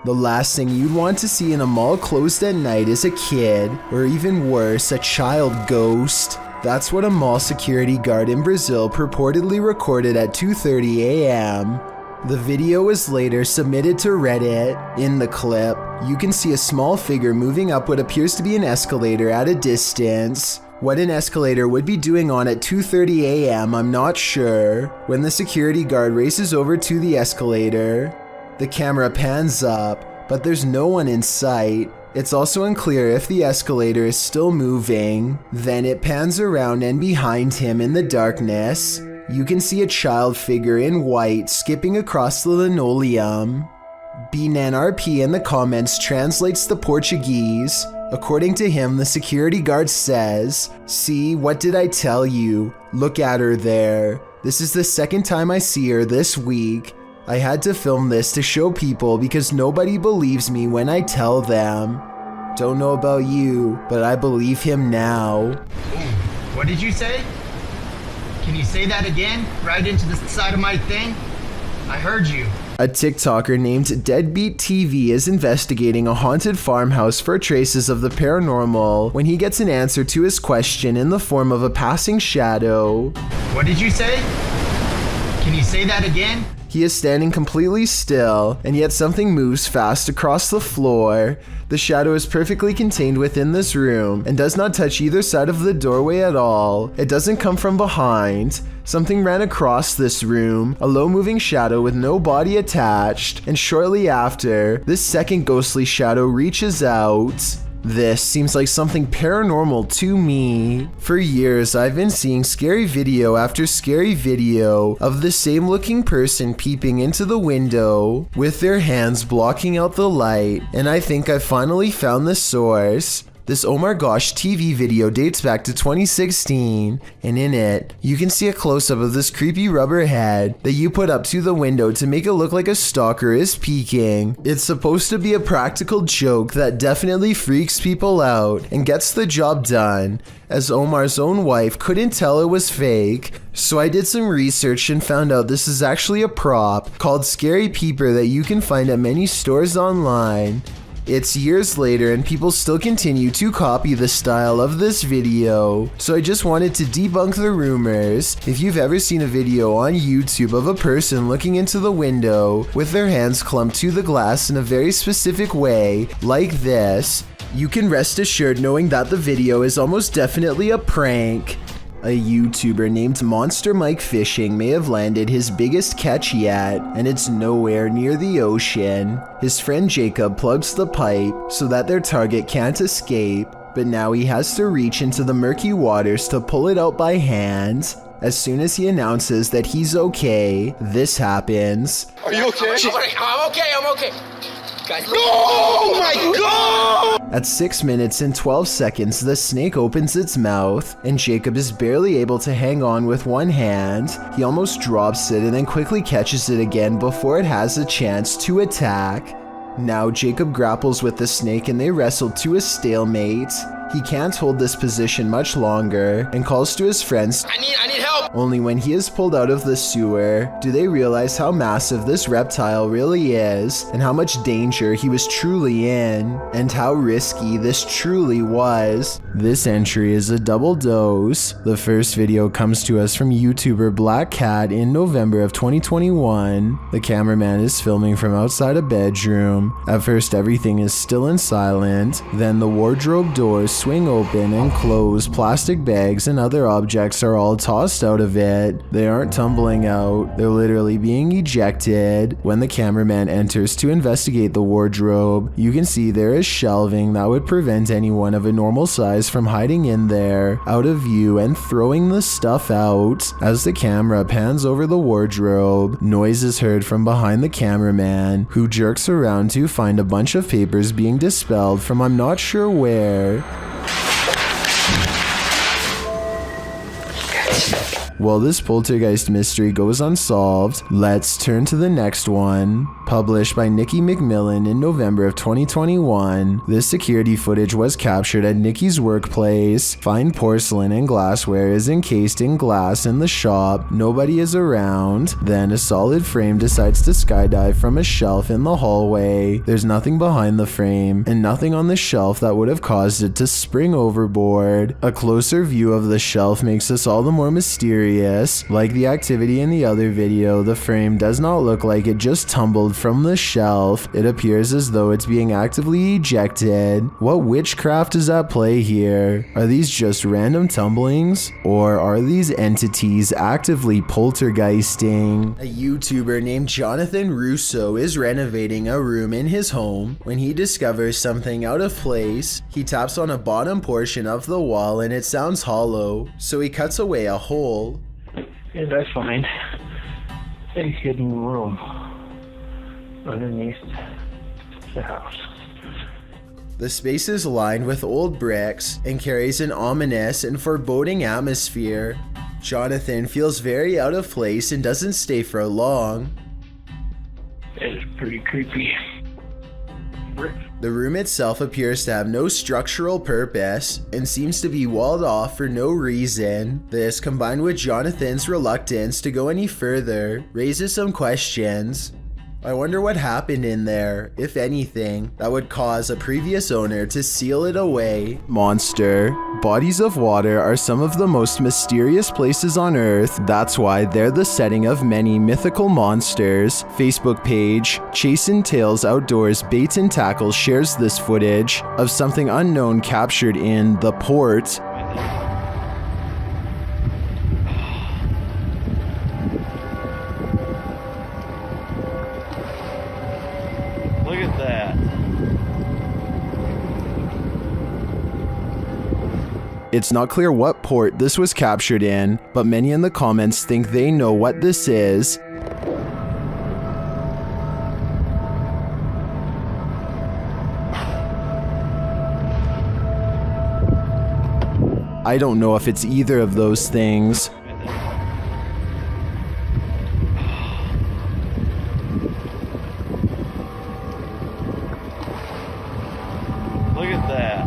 The last thing you'd want to see in a mall closed at night is a kid, or even worse, a child ghost. That's what a mall security guard in Brazil purportedly recorded at 2:30 a.m. The video was later submitted to Reddit. In the clip, you can see a small figure moving up what appears to be an escalator at a distance. What an escalator would be doing on at 2:30 a.m. I'm not sure. When the security guard races over to the escalator, the camera pans up, but there's no one in sight. It's also unclear if the escalator is still moving. Then it pans around, and behind him in the darkness, you can see a child figure in white skipping across the linoleum. BNRP in the comments translates the Portuguese. According to him, the security guard says, "See, what did I tell you? Look at her there. This is the second time I see her this week. I had to film this to show people because nobody believes me when I tell them. Don't know about you, but I believe him now." What did you say? Can you say that again? Right into the side of my thing? I heard you. A TikToker named Deadbeat TV is investigating a haunted farmhouse for traces of the paranormal when he gets an answer to his question in the form of a passing shadow. What did you say? Can you say that again? He is standing completely still, and yet something moves fast across the floor. The shadow is perfectly contained within this room and does not touch either side of the doorway at all. It doesn't come from behind. Something ran across this room, a low-moving shadow with no body attached, and shortly after, this second ghostly shadow reaches out. This seems like something paranormal to me. For years, I've been seeing scary video after scary video of the same looking person peeping into the window with their hands blocking out the light, and I think I've finally found the source. This Oh My Gosh TV video dates back to 2016, and in it, you can see a close-up of this creepy rubber head that you put up to the window to make it look like a stalker is peeking. It's supposed to be a practical joke that definitely freaks people out and gets the job done, as Omar's own wife couldn't tell it was fake. So I did some research and found out this is actually a prop called Scary Peeper that you can find at many stores online. It's years later and people still continue to copy the style of this video, so I just wanted to debunk the rumors. If you've ever seen a video on YouTube of a person looking into the window with their hands clumped to the glass in a very specific way, like this, you can rest assured knowing that the video is almost definitely a prank. A YouTuber named Monster Mike Fishing may have landed his biggest catch yet, and it's nowhere near the ocean. His friend Jacob plugs the pipe so that their target can't escape, but now he has to reach into the murky waters to pull it out by hand. As soon as he announces that he's okay, this happens. Are you okay? I'm okay. Guys, no! Oh my god! At 6 minutes and 12 seconds, the snake opens its mouth, and Jacob is barely able to hang on with one hand. He almost drops it and then quickly catches it again before it has a chance to attack. Now Jacob grapples with the snake and they wrestle to a stalemate. He can't hold this position much longer and calls to his friends. I need help! Only when he is pulled out of the sewer do they realize how massive this reptile really is and how much danger he was truly in and how risky this truly was. This entry is a double dose. The first video comes to us from YouTuber Black Cat in November of 2021. The cameraman is filming from outside a bedroom. At first everything is still and silent. Then the wardrobe doors swing open and close. Plastic bags and other objects are all tossed out of it. They aren't tumbling out, they're literally being ejected. When the cameraman enters to investigate the wardrobe, you can see there is shelving that would prevent anyone of a normal size from hiding in there, out of view and throwing the stuff out. As the camera pans over the wardrobe, noise is heard from behind the cameraman, who jerks around to find a bunch of papers being dispelled from I'm not sure where. While this poltergeist mystery goes unsolved, let's turn to the next one. Published by Nikki McMillan in November of 2021, this security footage was captured at Nikki's workplace. Fine porcelain and glassware is encased in glass in the shop. Nobody is around. Then a solid frame decides to skydive from a shelf in the hallway. There's nothing behind the frame and nothing on the shelf that would have caused it to spring overboard. A closer view of the shelf makes this all the more mysterious. Like the activity in the other video, the frame does not look like it just tumbled from the shelf. It appears as though it's being actively ejected. What witchcraft is at play here? Are these just random tumblings? Or are these entities actively poltergeisting? A YouTuber named Jonathan Russo is renovating a room in his home when he discovers something out of place. He taps on a bottom portion of the wall and it sounds hollow, so he cuts away a hole. And I find a hidden room underneath the house. The space is lined with old bricks and carries an ominous and foreboding atmosphere. Jonathan feels very out of place and doesn't stay for long. It's pretty creepy. The room itself appears to have no structural purpose and seems to be walled off for no reason. This, combined with Jonathan's reluctance to go any further, raises some questions. I wonder what happened in there, if anything, that would cause a previous owner to seal it away. Monster. Bodies of water are some of the most mysterious places on Earth. That's why they're the setting of many mythical monsters. Facebook page Chasing Tales Outdoors Bait and Tackle shares this footage of something unknown captured in the port. Look at that. It's not clear what port this was captured in, but many in the comments think they know what this is. I don't know if it's either of those things. Look at that.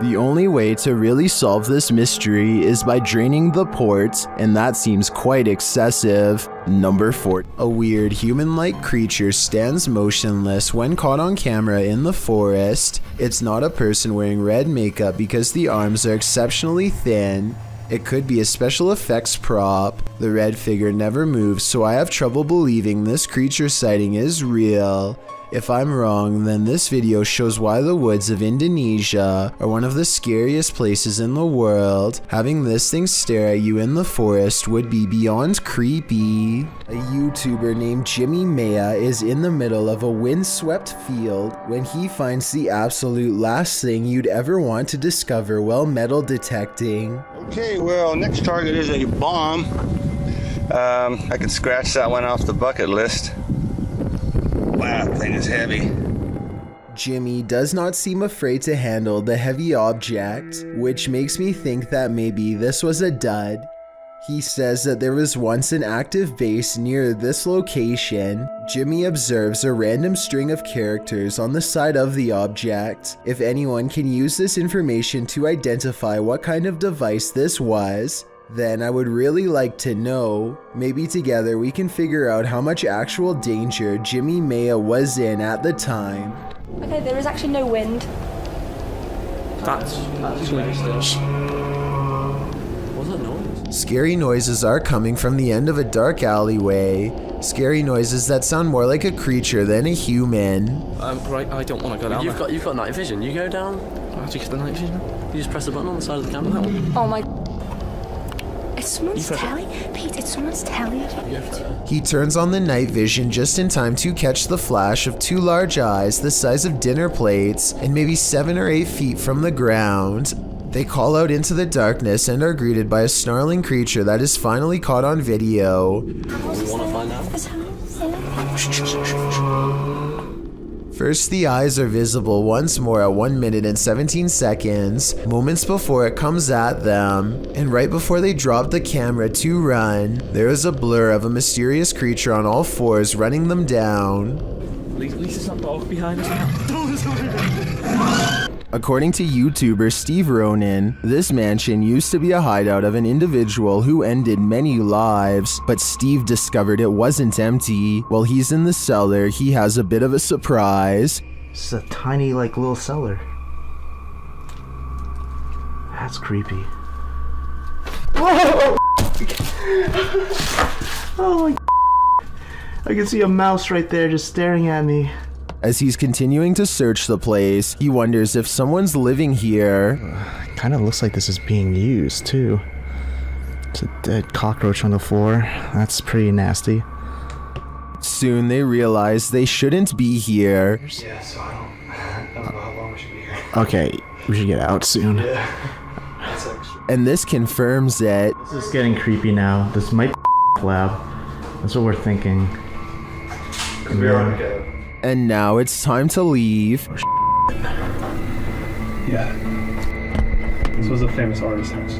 The only way to really solve this mystery is by draining the port, and that seems quite excessive. Number 4. A weird human-like creature stands motionless when caught on camera in the forest. It's not a person wearing red makeup because the arms are exceptionally thin. It could be a special effects prop. The red figure never moves, so I have trouble believing this creature sighting is real. If I'm wrong, then this video shows why the woods of Indonesia are one of the scariest places in the world. Having this thing stare at you in the forest would be beyond creepy. A YouTuber named Jimmy Maya is in the middle of a windswept field when he finds the absolute last thing you'd ever want to discover while metal detecting. Okay, well, next target is a bomb. I can scratch that one off the bucket list. Wow, that thing is heavy. Jimmy does not seem afraid to handle the heavy object, which makes me think that maybe this was a dud. He says that there was once an active base near this location. Jimmy observes a random string of characters on the side of the object. If anyone can use this information to identify what kind of device this was, then I would really like to know. Maybe together we can figure out how much actual danger Jimmy Maya was in at the time. Okay, there is actually no wind. That's what's that noise? Scary noises are coming from the end of a dark alleyway. Scary noises that sound more like a creature than a human. Right, I don't want to go down there. You've got night vision. You go down. How do you get the night vision? You just press the button on the side of the camera. That one. Oh my... It's someone's telly? Pete, it's someone's telly. He turns on the night vision just in time to catch the flash of two large eyes the size of dinner plates and maybe 7 or 8 feet from the ground. They call out into the darkness and are greeted by a snarling creature that is finally caught on video. You want to find out? First, the eyes are visible once more at 1 minute and 17 seconds, moments before it comes at them, and right before they drop the camera to run, there is a blur of a mysterious creature on all fours running them down. At least it's not dark behind us now. According to YouTuber Steve Ronan, this mansion used to be a hideout of an individual who ended many lives, but Steve discovered it wasn't empty. While he's in the cellar, he has a bit of a surprise. It's a tiny, little cellar. That's creepy. Whoa! Oh my! I can see a mouse right there just staring at me. As he's continuing to search the place, he wonders if someone's living here. Kind of looks like this is being used, too. It's a dead cockroach on the floor. That's pretty nasty. Soon they realize they shouldn't be here. Yeah, so I don't know how long we should be here. Okay, we should get out soon. Yeah. That's extra. And this confirms it. This is getting creepy now. This might be lab. That's what we're thinking. Yeah. And now it's time to leave. Yeah. This was a famous artist's house.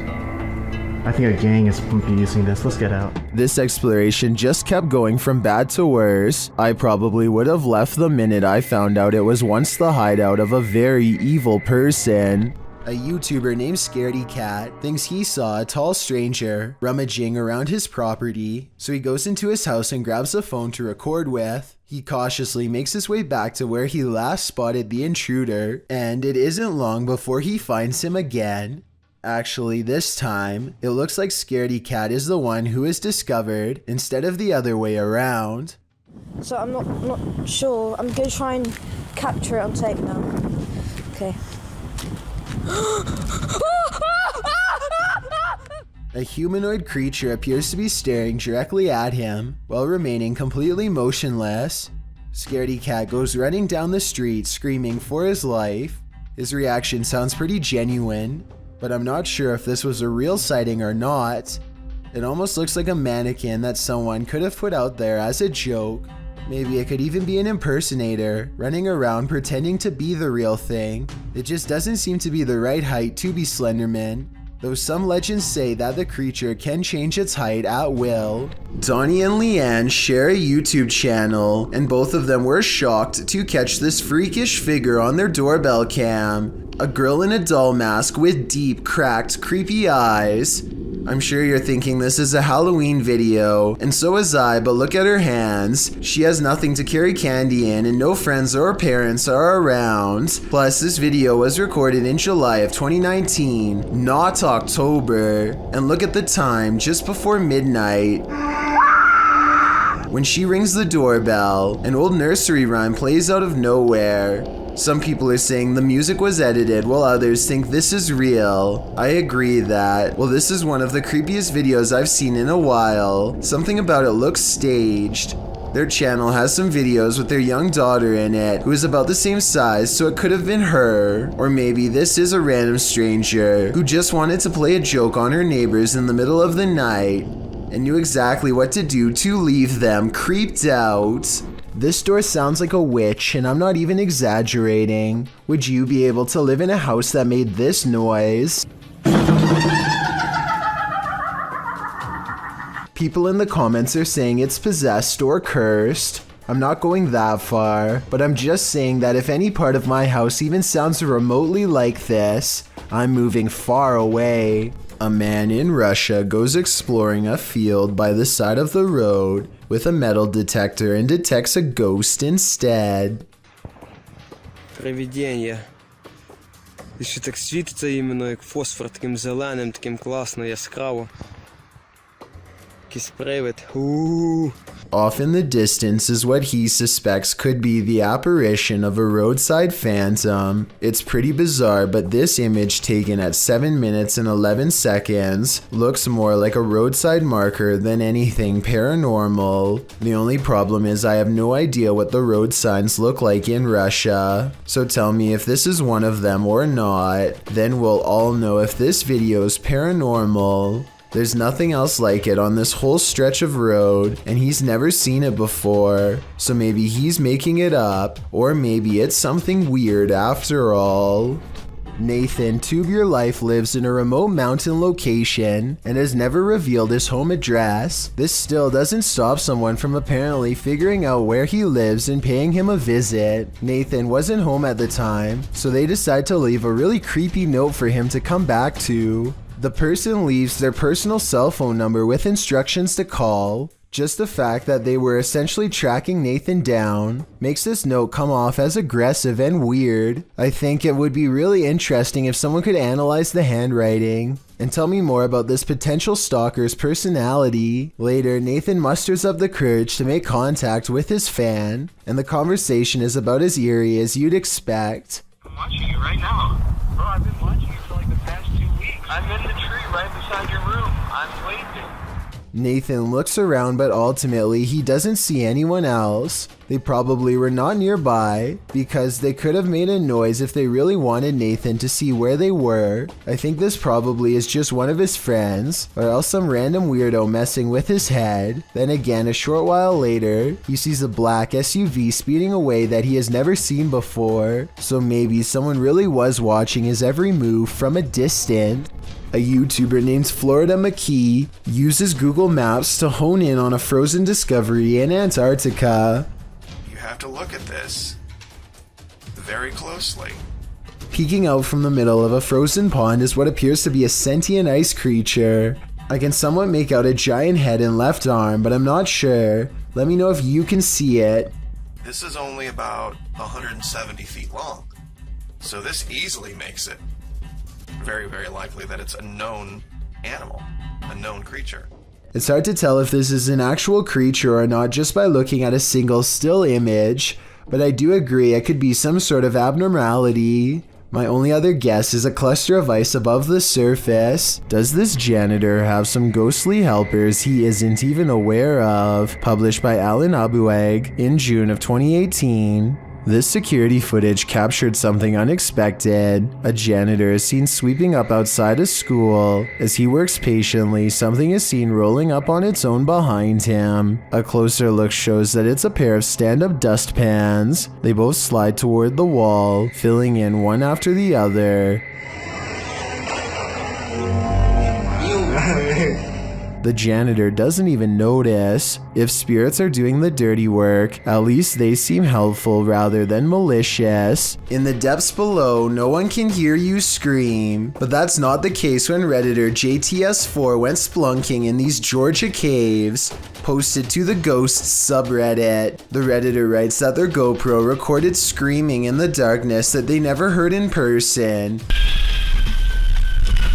I think a gang is using this. Let's get out. This exploration just kept going from bad to worse. I probably would have left the minute I found out it was once the hideout of a very evil person. A YouTuber named Scaredy Cat thinks he saw a tall stranger rummaging around his property, so he goes into his house and grabs a phone to record with. He cautiously makes his way back to where he last spotted the intruder, and it isn't long before he finds him again. Actually, this time, it looks like Scaredy Cat is the one who is discovered instead of the other way around. So I'm not sure. I'm going to try and capture it on tape now. Okay. A humanoid creature appears to be staring directly at him while remaining completely motionless. Scaredy Cat goes running down the street screaming for his life. His reaction sounds pretty genuine, but I'm not sure if this was a real sighting or not. It almost looks like a mannequin that someone could have put out there as a joke. Maybe it could even be an impersonator running around pretending to be the real thing. It just doesn't seem to be the right height to be Slenderman, though some legends say that the creature can change its height at will. Donnie and Leanne share a YouTube channel, and both of them were shocked to catch this freakish figure on their doorbell cam. A girl in a doll mask with deep, cracked, creepy eyes. I'm sure you're thinking this is a Halloween video, and so is I, but look at her hands. She has nothing to carry candy in, and no friends or parents are around. Plus, this video was recorded in July of 2019, not October. And look at the time, just before midnight. When she rings the doorbell, an old nursery rhyme plays out of nowhere. Some people are saying the music was edited, while others think this is real. I agree that, well, this is one of the creepiest videos I've seen in a while. Something about it looks staged. Their channel has some videos with their young daughter in it, who is about the same size, so it could have been her. Or maybe this is a random stranger who just wanted to play a joke on her neighbors in the middle of the night and knew exactly what to do to leave them creeped out. This door sounds like a witch, and I'm not even exaggerating. Would you be able to live in a house that made this noise? People in the comments are saying it's possessed or cursed. I'm not going that far, but I'm just saying that if any part of my house even sounds remotely like this, I'm moving far away. A man in Russia goes exploring a field by the side of the road with a metal detector and detects a ghost instead. Привидіння. І ще так світиться іменно як фосфор, таким зеленим, таким класно, яскраво. Якийсь привид. Off in the distance is what he suspects could be the apparition of a roadside phantom. It's pretty bizarre, but this image taken at 7 minutes and 11 seconds looks more like a roadside marker than anything paranormal. The only problem is I have no idea what the road signs look like in Russia. So tell me if this is one of them or not, then we'll all know if this video is paranormal There's nothing else like it on this whole stretch of road, and he's never seen it before. So maybe he's making it up, or maybe it's something weird after all. Nathan, Tubular Life, lives in a remote mountain location and has never revealed his home address. This still doesn't stop someone from apparently figuring out where he lives and paying him a visit. Nathan wasn't home at the time, so they decide to leave a really creepy note for him to come back to. The person leaves their personal cell phone number with instructions to call. Just the fact that they were essentially tracking Nathan down makes this note come off as aggressive and weird. I think it would be really interesting if someone could analyze the handwriting and tell me more about this potential stalker's personality. Later, Nathan musters up the courage to make contact with his fan, and the conversation is about as eerie as you'd expect. I'm watching you right now. Bro, I've been watching you for like the past 2 weeks. I'm in the tree right beside your room. I'm waiting. Nathan looks around, but ultimately he doesn't see anyone else. They probably were not nearby because they could have made a noise if they really wanted Nathan to see where they were. I think this probably is just one of his friends, or else some random weirdo messing with his head. Then again, a short while later, he sees a black SUV speeding away that he has never seen before. So maybe someone really was watching his every move from a distance. A YouTuber named Florida McKee uses Google Maps to hone in on a frozen discovery in Antarctica. You have to look at this very closely. Peeking out from the middle of a frozen pond is what appears to be a sentient ice creature. I can somewhat make out a giant head and left arm, but I'm not sure. Let me know if you can see it. This is only about 170 feet long, so this easily makes it very, very likely that it's a known animal, a known creature. It's hard to tell if this is an actual creature or not just by looking at a single still image, but I do agree it could be some sort of abnormality. My only other guess is a cluster of ice above the surface. Does this janitor have some ghostly helpers he isn't even aware of? Published by Alan Abueg in June of 2018. This security footage captured something unexpected. A janitor is seen sweeping up outside a school. As he works patiently, something is seen rolling up on its own behind him. A closer look shows that it's a pair of stand-up dustpans. They both slide toward the wall, filling in one after the other. The janitor doesn't even notice. If spirits are doing the dirty work, at least they seem helpful rather than malicious. In the depths below, no one can hear you scream, but that's not the case when Redditor JTS4 went splunking in these Georgia caves. Posted to the Ghosts subreddit. The Redditor writes that their GoPro recorded screaming in the darkness that they never heard in person.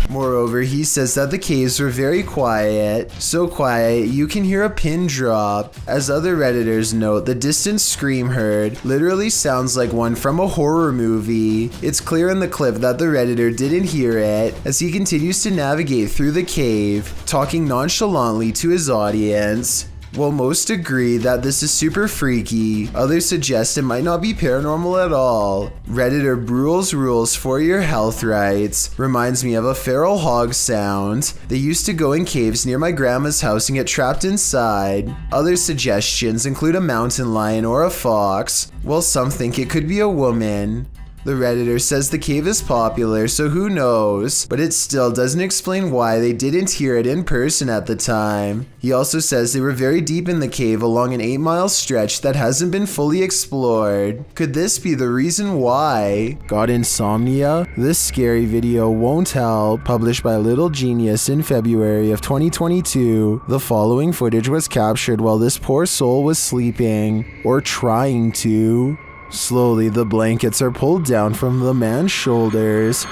Moreover, he says that the caves were very quiet, so quiet you can hear a pin drop. As other Redditors note, the distant scream heard literally sounds like one from a horror movie. It's clear in the clip that the Redditor didn't hear it, as he continues to navigate through the cave, talking nonchalantly to his audience. While most agree that this is super freaky, others suggest it might not be paranormal at all. Redditor Brule's Rules for Your Health writes, reminds me of a feral hog sound. They used to go in caves near my grandma's house and get trapped inside. Other suggestions include a mountain lion or a fox, while some think it could be a woman. The Redditor says the cave is popular, so who knows, but it still doesn't explain why they didn't hear it in person at the time. He also says they were very deep in the cave along an 8-mile stretch that hasn't been fully explored. Could this be the reason why? Got insomnia? This scary video won't help. Published by Little Genius in February of 2022, the following footage was captured while this poor soul was sleeping, or trying to. Slowly, the blankets are pulled down from the man's shoulders.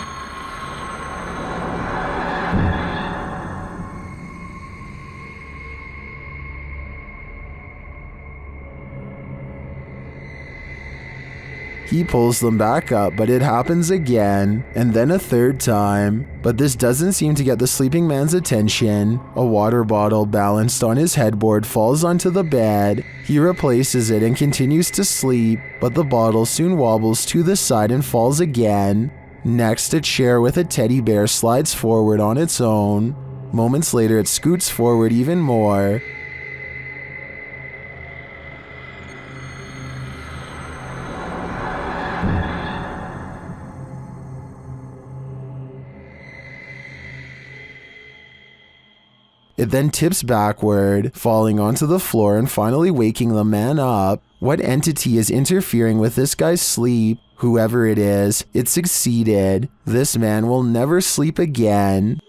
He pulls them back up, but it happens again, and then a third time. But this doesn't seem to get the sleeping man's attention. A water bottle balanced on his headboard falls onto the bed. He replaces it and continues to sleep, but the bottle soon wobbles to the side and falls again. Next, a chair with a teddy bear slides forward on its own. Moments later, it scoots forward even more. It then tips backward, falling onto the floor and finally waking the man up. What entity is interfering with this guy's sleep? Whoever it is, it succeeded. This man will never sleep again.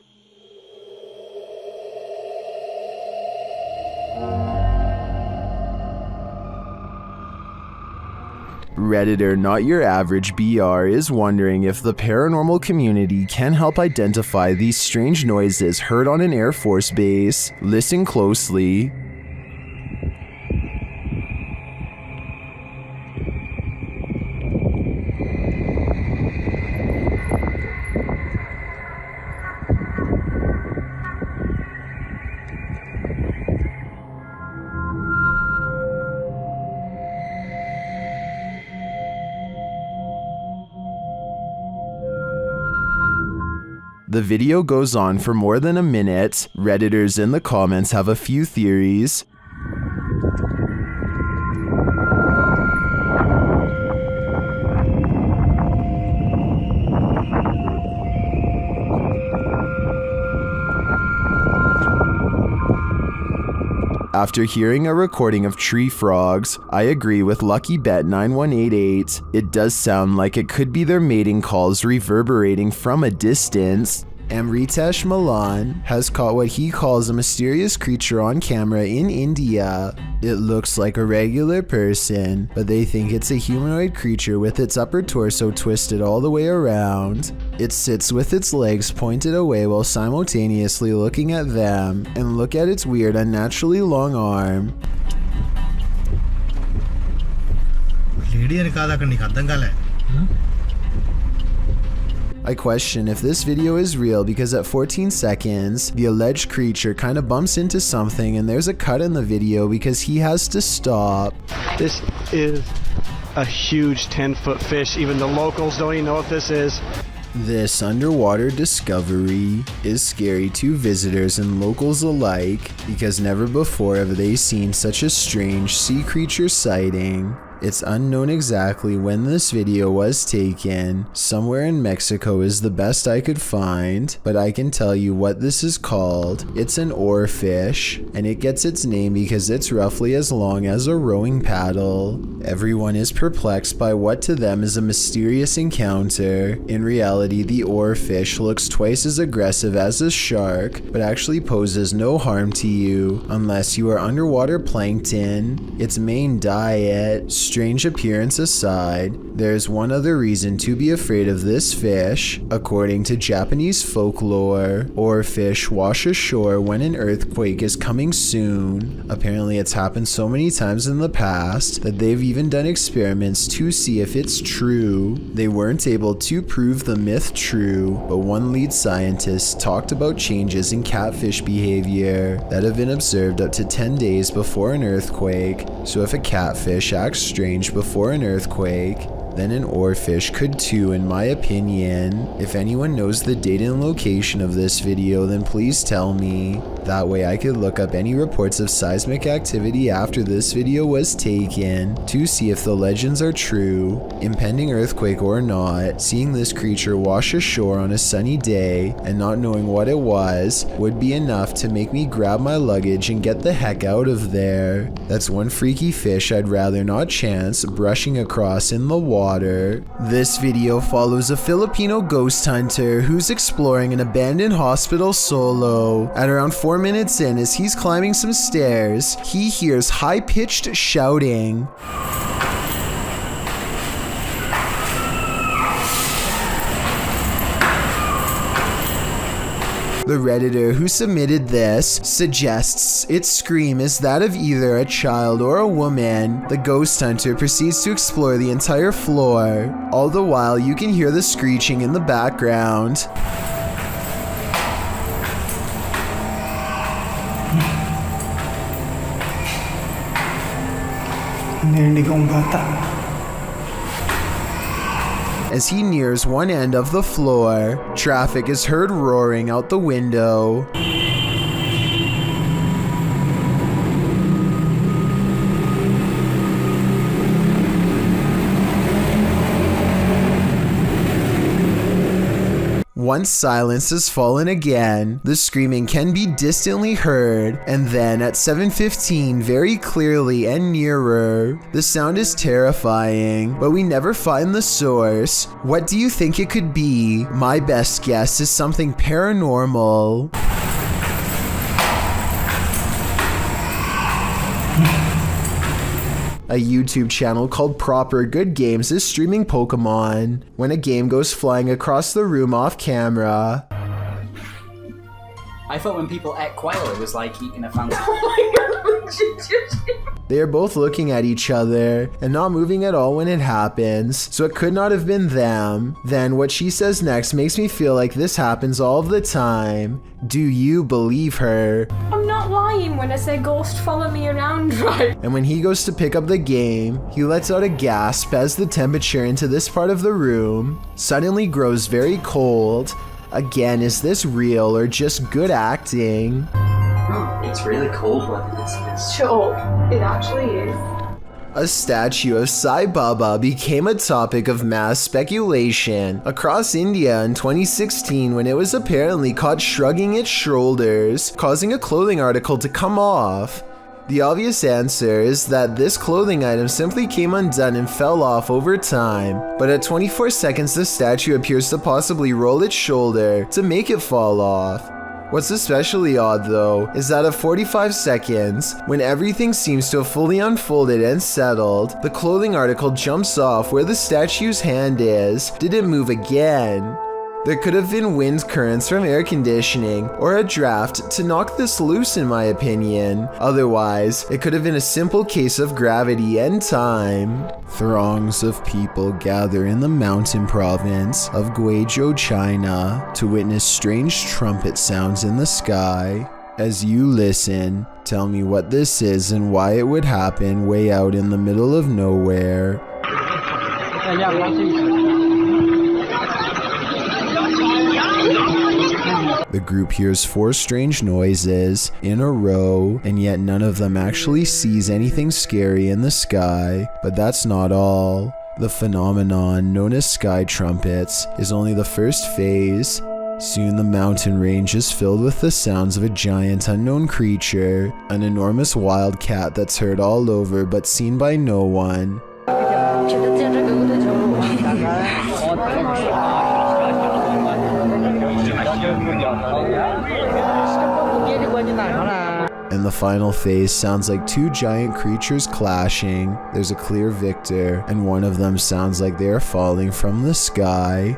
Redditor Not Your Average BR is wondering if the paranormal community can help identify these strange noises heard on an Air Force base. Listen closely. The video goes on for more than a minute. Redditors in the comments have a few theories. After hearing a recording of tree frogs, I agree with Lucky Bet 9188. It does sound like it could be their mating calls reverberating from a distance. Amritesh Malan has caught what he calls a mysterious creature on camera in India. It looks like a regular person, but they think it's a humanoid creature with its upper torso twisted all the way around. It sits with its legs pointed away while simultaneously looking at them, and look at its weird, unnaturally long arm. I question if this video is real because at 14 seconds, the alleged creature kind of bumps into something and there's a cut in the video because he has to stop. This is a huge 10-foot fish. Even the locals don't even know what this is. This underwater discovery is scary to visitors and locals alike because never before have they seen such a strange sea creature sighting. It's unknown exactly when this video was taken. Somewhere in Mexico is the best I could find, but I can tell you what this is called. It's an oarfish, and it gets its name because it's roughly as long as a rowing paddle. Everyone is perplexed by what to them is a mysterious encounter. In reality, the oarfish looks twice as aggressive as a shark, but actually poses no harm to you unless you are underwater plankton. Its main diet, strange appearance aside, there's one other reason to be afraid of this fish. According to Japanese folklore, oarfish wash ashore when an earthquake is coming soon. Apparently it's happened so many times in the past that they've even done experiments to see if it's true. They weren't able to prove the myth true, but one lead scientist talked about changes in catfish behavior that have been observed up to 10 days before an earthquake. So if a catfish acts strange before an earthquake, then an oarfish could too, in my opinion. If anyone knows the date and location of this video, then please tell me. That way I could look up any reports of seismic activity after this video was taken to see if the legends are true. Impending earthquake or not, seeing this creature wash ashore on a sunny day and not knowing what it was would be enough to make me grab my luggage and get the heck out of there. That's one freaky fish I'd rather not chance brushing across in the water. This video follows a Filipino ghost hunter who's exploring an abandoned hospital solo. At around 4 minutes in, as he's climbing some stairs, he hears high-pitched shouting. The Redditor who submitted this suggests its scream is that of either a child or a woman. The ghost hunter proceeds to explore the entire floor. All the while, you can hear the screeching in the background. As he nears one end of the floor, traffic is heard roaring out the window. once silence has fallen again, the screaming can be distantly heard, and then at 7:15 very clearly and nearer. The sound is terrifying, but we never find the source. What do you think it could be? My best guess is something paranormal. A YouTube channel called Proper Good Games is streaming Pokemon when a game goes flying across the room off camera. I thought when people ate quail it was like eating a fancy. They are both looking at each other and not moving at all when it happens, so it could not have been them. Then what she says next makes me feel like this happens all of the time. Do you believe her? I'm not lying when I say ghost follow me around, right? And when he goes to pick up the game, he lets out a gasp as the temperature into this part of the room suddenly grows very cold. Again, is this real or just good acting? It's really cold when it's Sure, it actually is. A statue of Sai Baba became a topic of mass speculation across India in 2016 when it was apparently caught shrugging its shoulders, causing a clothing article to come off. The obvious answer is that this clothing item simply came undone and fell off over time, but at 24 seconds the statue appears to possibly roll its shoulder to make it fall off. What's especially odd though, is that at 45 seconds, when everything seems to have fully unfolded and settled, the clothing article jumps off where the statue's hand is. Did it move again? There could have been wind currents from air conditioning or a draft to knock this loose in my opinion. Otherwise, it could have been a simple case of gravity and time. Throngs of people gather in the mountain province of Guizhou, China to witness strange trumpet sounds in the sky. As you listen, tell me what this is and why it would happen way out in the middle of nowhere. The group hears 4 strange noises in a row, and yet none of them actually sees anything scary in the sky. But that's not all. The phenomenon known as sky trumpets is only the first phase. Soon the mountain range is filled with the sounds of a giant unknown creature, an enormous wild cat that's heard all over but seen by no one. And the final phase sounds like 2 giant creatures clashing. There's a clear victor, and one of them sounds like they are falling from the sky.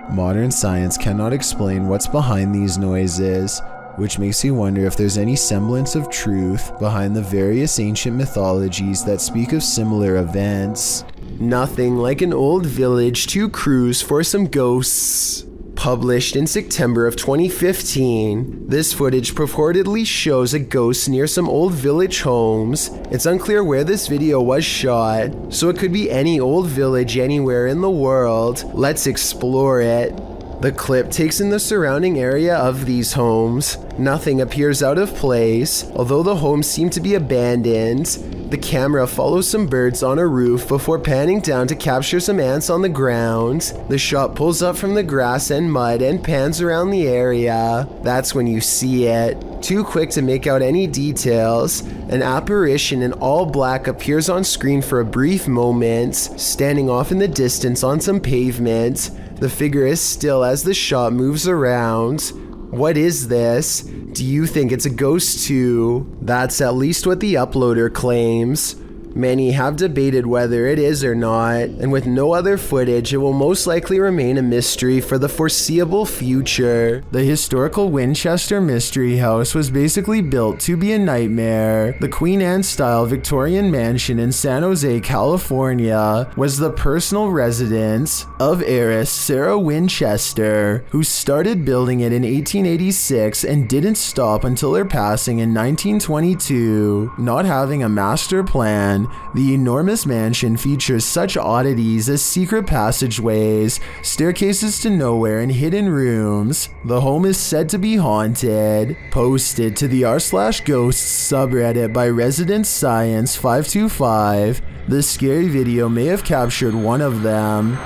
Modern science cannot explain what's behind these noises, which makes you wonder if there's any semblance of truth behind the various ancient mythologies that speak of similar events. Nothing like an old village to cruise for some ghosts. Published in September of 2015, this footage purportedly shows a ghost near some old village homes. It's unclear where this video was shot, so it could be any old village anywhere in the world. Let's explore it. The clip takes in the surrounding area of these homes. Nothing appears out of place, although the homes seem to be abandoned. The camera follows some birds on a roof before panning down to capture some ants on the ground. The shot pulls up from the grass and mud and pans around the area. That's when you see it. Too quick to make out any details, an apparition in all black appears on screen for a brief moment, standing off in the distance on some pavement. The figure is still as the shot moves around. What is this? Do you think it's a ghost too? That's at least what the uploader claims. Many have debated whether it is or not, and with no other footage, it will most likely remain a mystery for the foreseeable future. The historical Winchester Mystery House was basically built to be a nightmare. The Queen Anne-style Victorian mansion in San Jose, California, was the personal residence of heiress Sarah Winchester, who started building it in 1886 and didn't stop until her passing in 1922. Not having a master plan, description. The enormous mansion features such oddities as secret passageways, staircases to nowhere, and hidden rooms. The home is said to be haunted. Posted to the r/ghosts subreddit by Resident Science 525. The scary video may have captured one of them.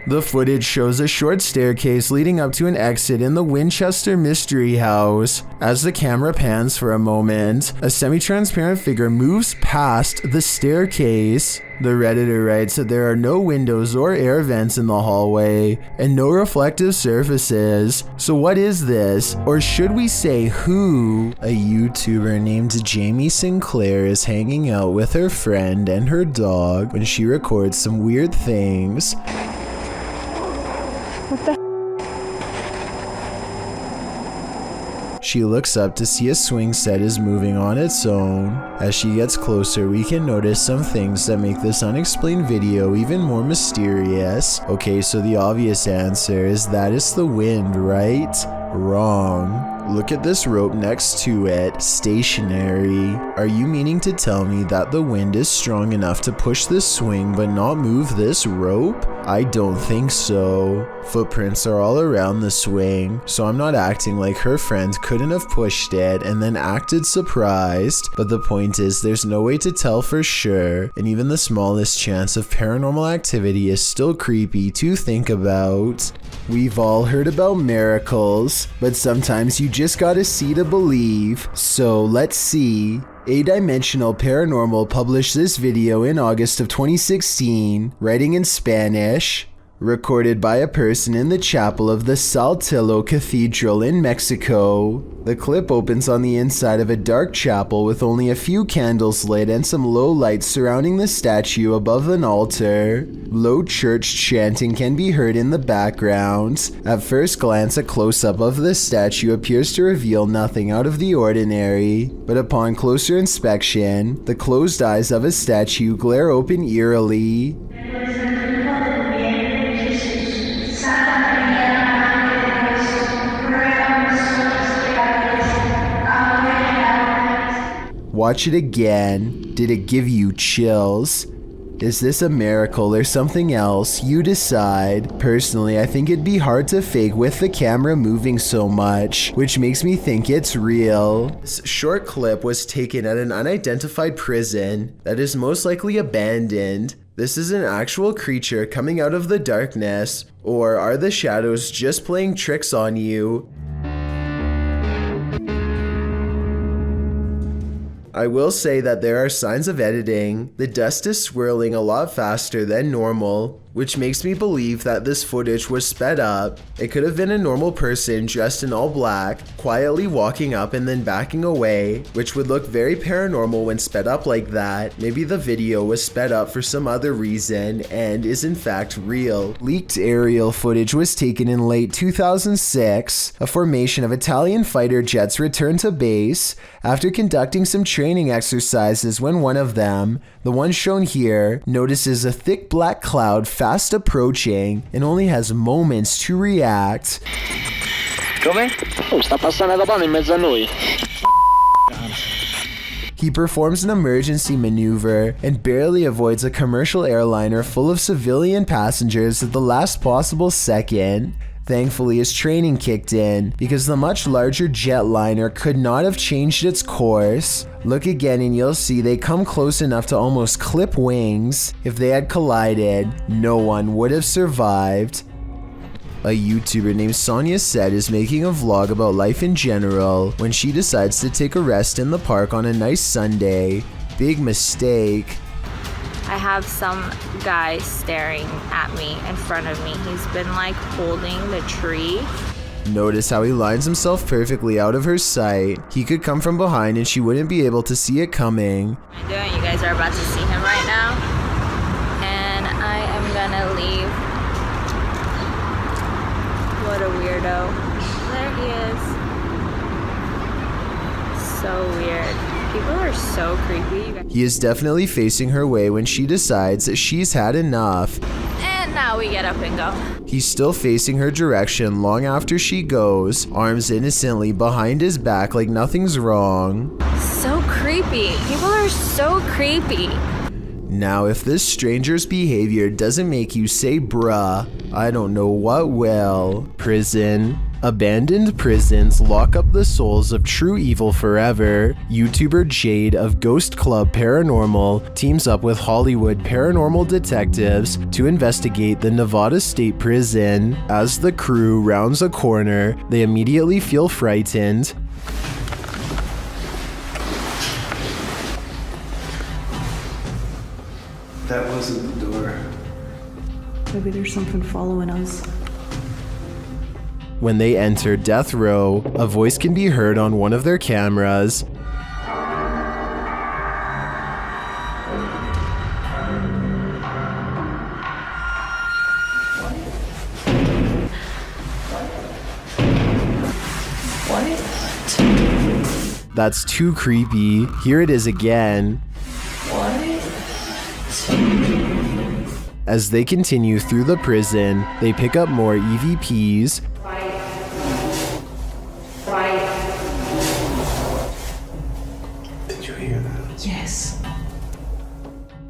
The footage shows a short staircase leading up to an exit in the Winchester Mystery House. As the camera pans for a moment, a semi-transparent figure moves past the staircase. The Redditor writes that there are no windows or air vents in the hallway, and no reflective surfaces. So what is this? Or should we say who? A YouTuber named Jamie Sinclair is hanging out with her friend and her dog when she records some weird things. What the? She looks up to see a swing set is moving on its own. As she gets closer, we can notice some things that make this unexplained video even more mysterious. Okay, so the obvious answer is that it's the wind, right? Wrong. Look at this rope next to it, stationary. Are you meaning to tell me that the wind is strong enough to push this swing but not move this rope? I don't think so. Footprints are all around the swing, so I'm not acting like her friend couldn't have pushed it and then acted surprised. But the point is, there's no way to tell for sure, and even the smallest chance of paranormal activity is still creepy to think about. We've all heard about miracles, but sometimes you just gotta see to believe. So let's see. A-Dimensional Paranormal published this video in August of 2016, writing in Spanish. Recorded by a person in the chapel of the Saltillo Cathedral in Mexico. The clip opens on the inside of a dark chapel with only a few candles lit and some low lights surrounding the statue above an altar. Low church chanting can be heard in the background. At first glance, a close-up of the statue appears to reveal nothing out of the ordinary, but upon closer inspection, the closed eyes of a statue glare open eerily. Watch it again. Did it give you chills? Is this a miracle or something else? You decide. Personally, I think it'd be hard to fake with the camera moving so much, which makes me think it's real. This short clip was taken at an unidentified prison that is most likely abandoned. This is an actual creature coming out of the darkness, or are the shadows just playing tricks on you? I will say that there are signs of editing. The dust is swirling a lot faster than normal, which makes me believe that this footage was sped up. It could have been a normal person dressed in all black, quietly walking up and then backing away, which would look very paranormal when sped up like that. Maybe the video was sped up for some other reason and is in fact real. Leaked aerial footage was taken in late 2006. A formation of Italian fighter jets returned to base after conducting some training exercises when one of them, the one shown here, notices a thick black cloud fast approaching and only has moments to react. Come? Oh, sta passando da pane in mezzo a noi. He performs an emergency maneuver and barely avoids a commercial airliner full of civilian passengers at the last possible second. Thankfully, his training kicked in because the much larger jetliner could not have changed its course. Look again and you'll see they come close enough to almost clip wings. If they had collided, no one would have survived. A YouTuber named Sonia Said is making a vlog about life in general when she decides to take a rest in the park on a nice Sunday. Big mistake. I have some guy staring at me in front of me. He's been like holding the tree. Notice how he lines himself perfectly out of her sight. He could come from behind and she wouldn't be able to see it coming. What am I doing? You guys are about to see him right now. And I am gonna leave. What a weirdo. There he is. So weird. People are so creepy. He is definitely facing her way when she decides that she's had enough. And Now we get up and go. He's still facing her direction long after she goes, arms innocently behind his back like nothing's wrong. So creepy. People are so creepy. Now, if this stranger's behavior doesn't make you say bruh, I don't know what will. Prison. Abandoned prisons lock up the souls of true evil forever. YouTuber Jade of Ghost Club Paranormal teams up with Hollywood paranormal detectives to investigate the Nevada State Prison. As the crew rounds a corner, they immediately feel frightened. That wasn't the door. Maybe there's something following us. When they enter death row, a voice can be heard on one of their cameras. What? That's too creepy. Here it is again. What? As they continue through the prison, they pick up more EVPs. Did you hear that? Yes.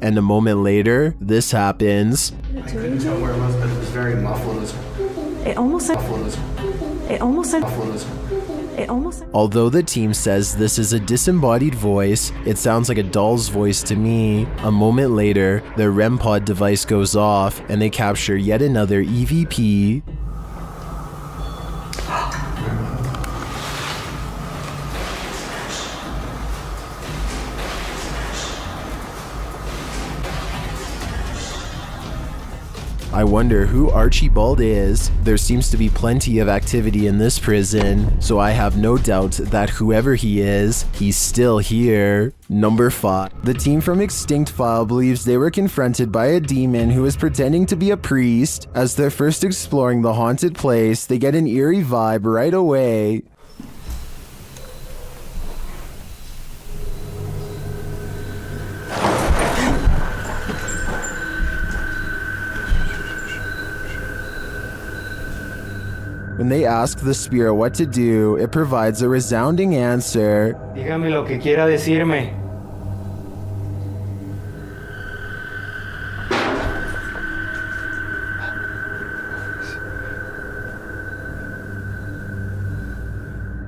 And a moment later, this happens. I couldn't tell where it was, but it was very muffled. It almost said. Although the team says this is a disembodied voice, it sounds like a doll's voice to me. A moment later, their REM pod device goes off and they capture yet another EVP. I wonder who Archibald is. There seems to be plenty of activity in this prison, so I have no doubt that whoever he is, he's still here. Number 5. The team from Extinct File believes they were confronted by a demon who is pretending to be a priest. As they're first exploring the haunted place, they get an eerie vibe right away. When they ask the spirit what to do, it provides a resounding answer. Dígame lo que quiera decirme.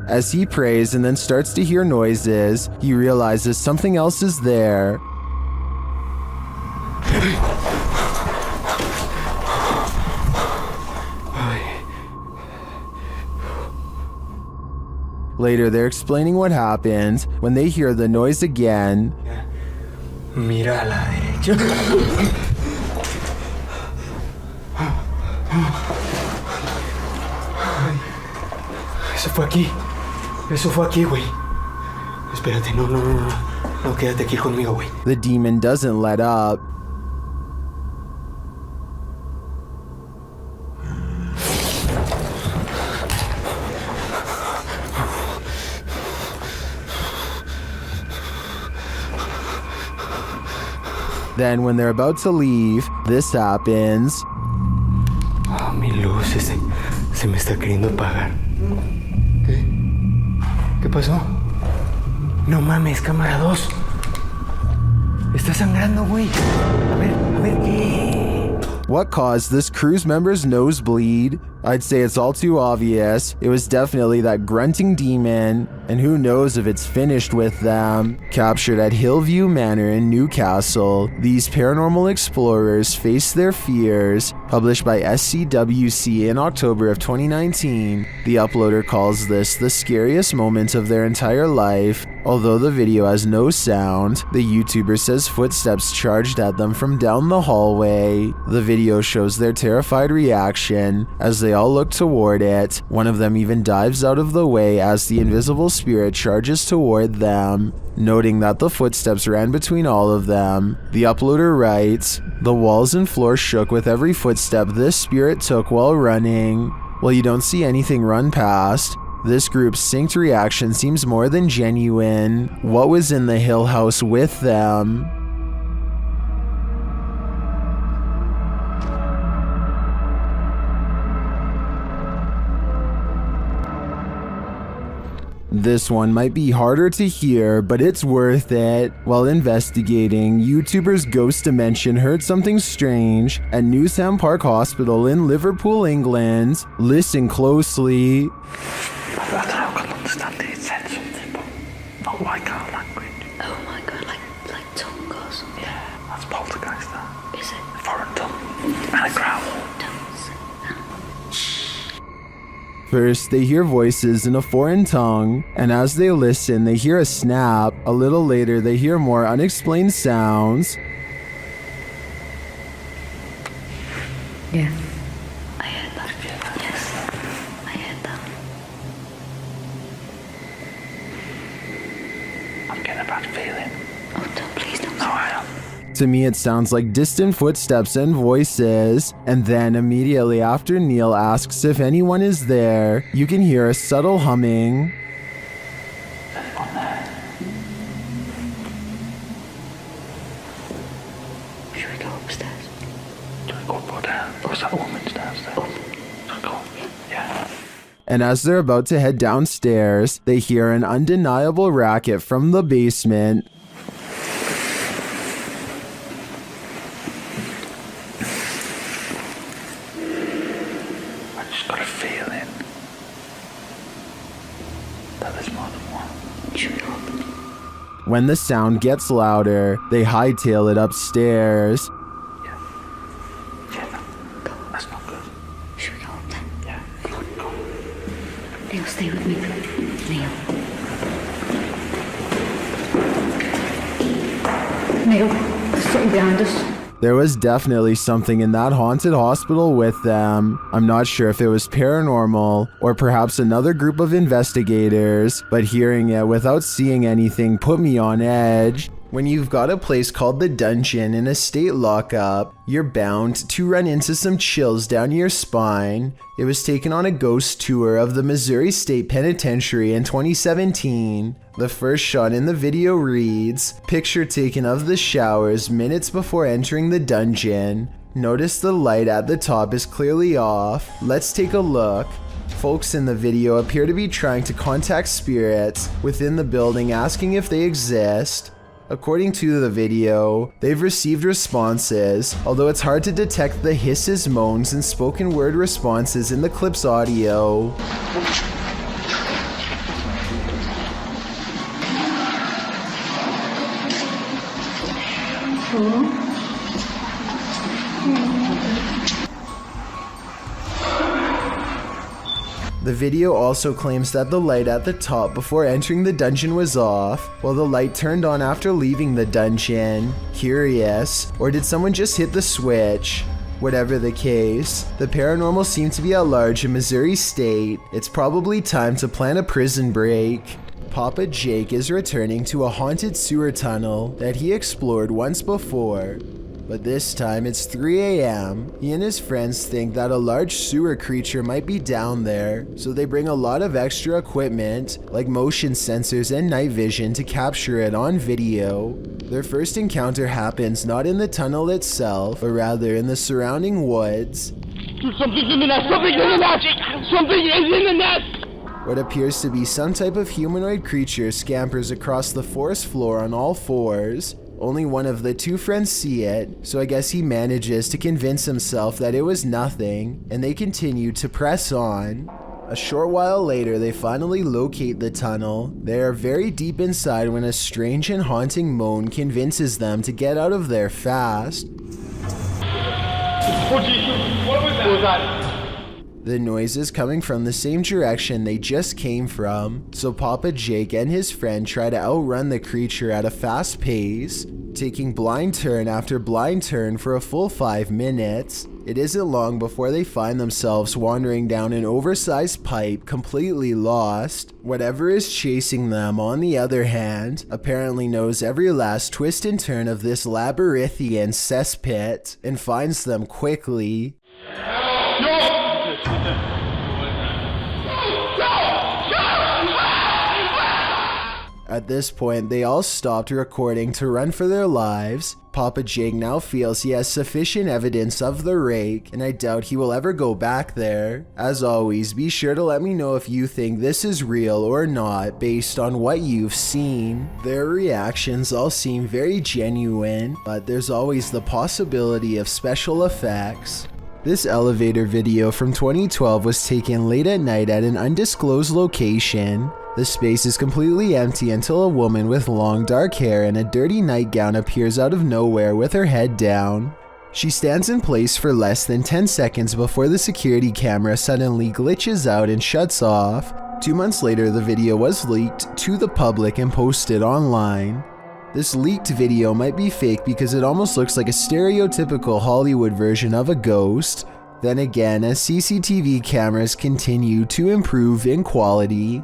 As he prays and then starts to hear noises, he realizes something else is there. Later, they're explaining what happened when they hear the noise again. Mira a la derecha. Eso fue aquí, güey. Espérate, no, quédate aquí conmigo, güey. The demon doesn't let up. Then, when they're about to leave, this happens. Oh, mi luz se me está queriendo apagar. ¿Qué pasó? No mames, cámara 2. Está sangrando, güey. A ver, ¿qué? What caused this crew's member's nosebleed? I'd say it's all too obvious. It was definitely that grunting demon, and who knows if it's finished with them. Captured at Hillview Manor in Newcastle, these paranormal explorers face their fears. Published by SCWC in October of 2019, the uploader calls this the scariest moment of their entire life. Although the video has no sound, the YouTuber says footsteps charged at them from down the hallway. The video shows their terrified reaction as they all look toward it. One of them even dives out of the way as the invisible spirit charges toward them. Noting that the footsteps ran between all of them, the uploader writes, "The walls and floor shook with every footstep this spirit took while running." Well, you don't see anything run past. This group's synced reaction seems more than genuine. What was in the Hill House with them? This one might be harder to hear, but it's worth it. While investigating, YouTubers Ghost Dimension heard something strange at Newsham Park Hospital in Liverpool, England. Listen closely. I don't know, I can understand it said something, but not like our language. Oh my god, like tongue or something. Yeah, that's Poltergeist, that. Is it? A foreign tongue. And a growl. First, they hear voices in a foreign tongue, and as they listen, they hear a snap. A little later, they hear more unexplained sounds. Yeah. I heard that. Yes. I heard that. I'm getting a bad feeling. Oh, don't, please don't. No, I am. To me, it sounds like distant footsteps and voices. And then immediately after Neil asks if anyone is there, you can hear a subtle humming. Is anyone there? Should we go upstairs? Do we go up or down? Or is that woman's downstairs? Should we go? Yeah. And as they're about to head downstairs, they hear an undeniable racket from the basement. Got a feeling that there's more than one. Should we go up? When the sound gets louder, they hightail it upstairs. Yeah, that's not good. Should we go up then? Yeah, come on, go. Neil, stay with me. Neil, there's something behind us. There was definitely something in that haunted hospital with them. I'm not sure if it was paranormal or perhaps another group of investigators, but hearing it without seeing anything put me on edge. When you've got a place called the Dungeon in a state lockup, you're bound to run into some chills down your spine. It was taken on a ghost tour of the Missouri State Penitentiary in 2017. The first shot in the video reads, "Picture taken of the showers minutes before entering the dungeon. Notice the light at the top is clearly off. Let's take a look." Folks in the video appear to be trying to contact spirits within the building, asking if they exist. According to the video, they've received responses, although it's hard to detect the hisses, moans, and spoken word responses in the clip's audio. The video also claims that the light at the top before entering the dungeon was off, while the light turned on after leaving the dungeon. Curious, or did someone just hit the switch? Whatever the case, the paranormal seemed to be at large in Missouri State. It's probably time to plan a prison break. Papa Jake is returning to a haunted sewer tunnel that he explored once before. But this time it's 3 a.m. He and his friends think that a large sewer creature might be down there, so they bring a lot of extra equipment, like motion sensors and night vision, to capture it on video. Their first encounter happens not in the tunnel itself, but rather in the surrounding woods. Something's in the nest! Something's in the nest! Something is in the nest! What appears to be some type of humanoid creature scampers across the forest floor on all fours. Only one of the two friends see it, so I guess he manages to convince himself that it was nothing, and they continue to press on. A short while later, they finally locate the tunnel. They are very deep inside when a strange and haunting moan convinces them to get out of there fast. Oh Jesus, what was that? What was that? The noise is coming from the same direction they just came from, so Papa Jake and his friend try to outrun the creature at a fast pace, taking blind turn after blind turn for a full 5 minutes. It isn't long before they find themselves wandering down an oversized pipe, completely lost. Whatever is chasing them, on the other hand, apparently knows every last twist and turn of this labyrinthian cesspit and finds them quickly. At this point, they all stopped recording to run for their lives. Papa Jake now feels he has sufficient evidence of the rake, and I doubt he will ever go back there. As always, be sure to let me know if you think this is real or not based on what you've seen. Their reactions all seem very genuine, but there's always the possibility of special effects. This elevator video from 2012 was taken late at night at an undisclosed location. The space is completely empty until a woman with long dark hair and a dirty nightgown appears out of nowhere with her head down. She stands in place for less than 10 seconds before the security camera suddenly glitches out and shuts off. 2 months later, the video was leaked to the public and posted online. This leaked video might be fake because it almost looks like a stereotypical Hollywood version of a ghost. Then again, as CCTV cameras continue to improve in quality,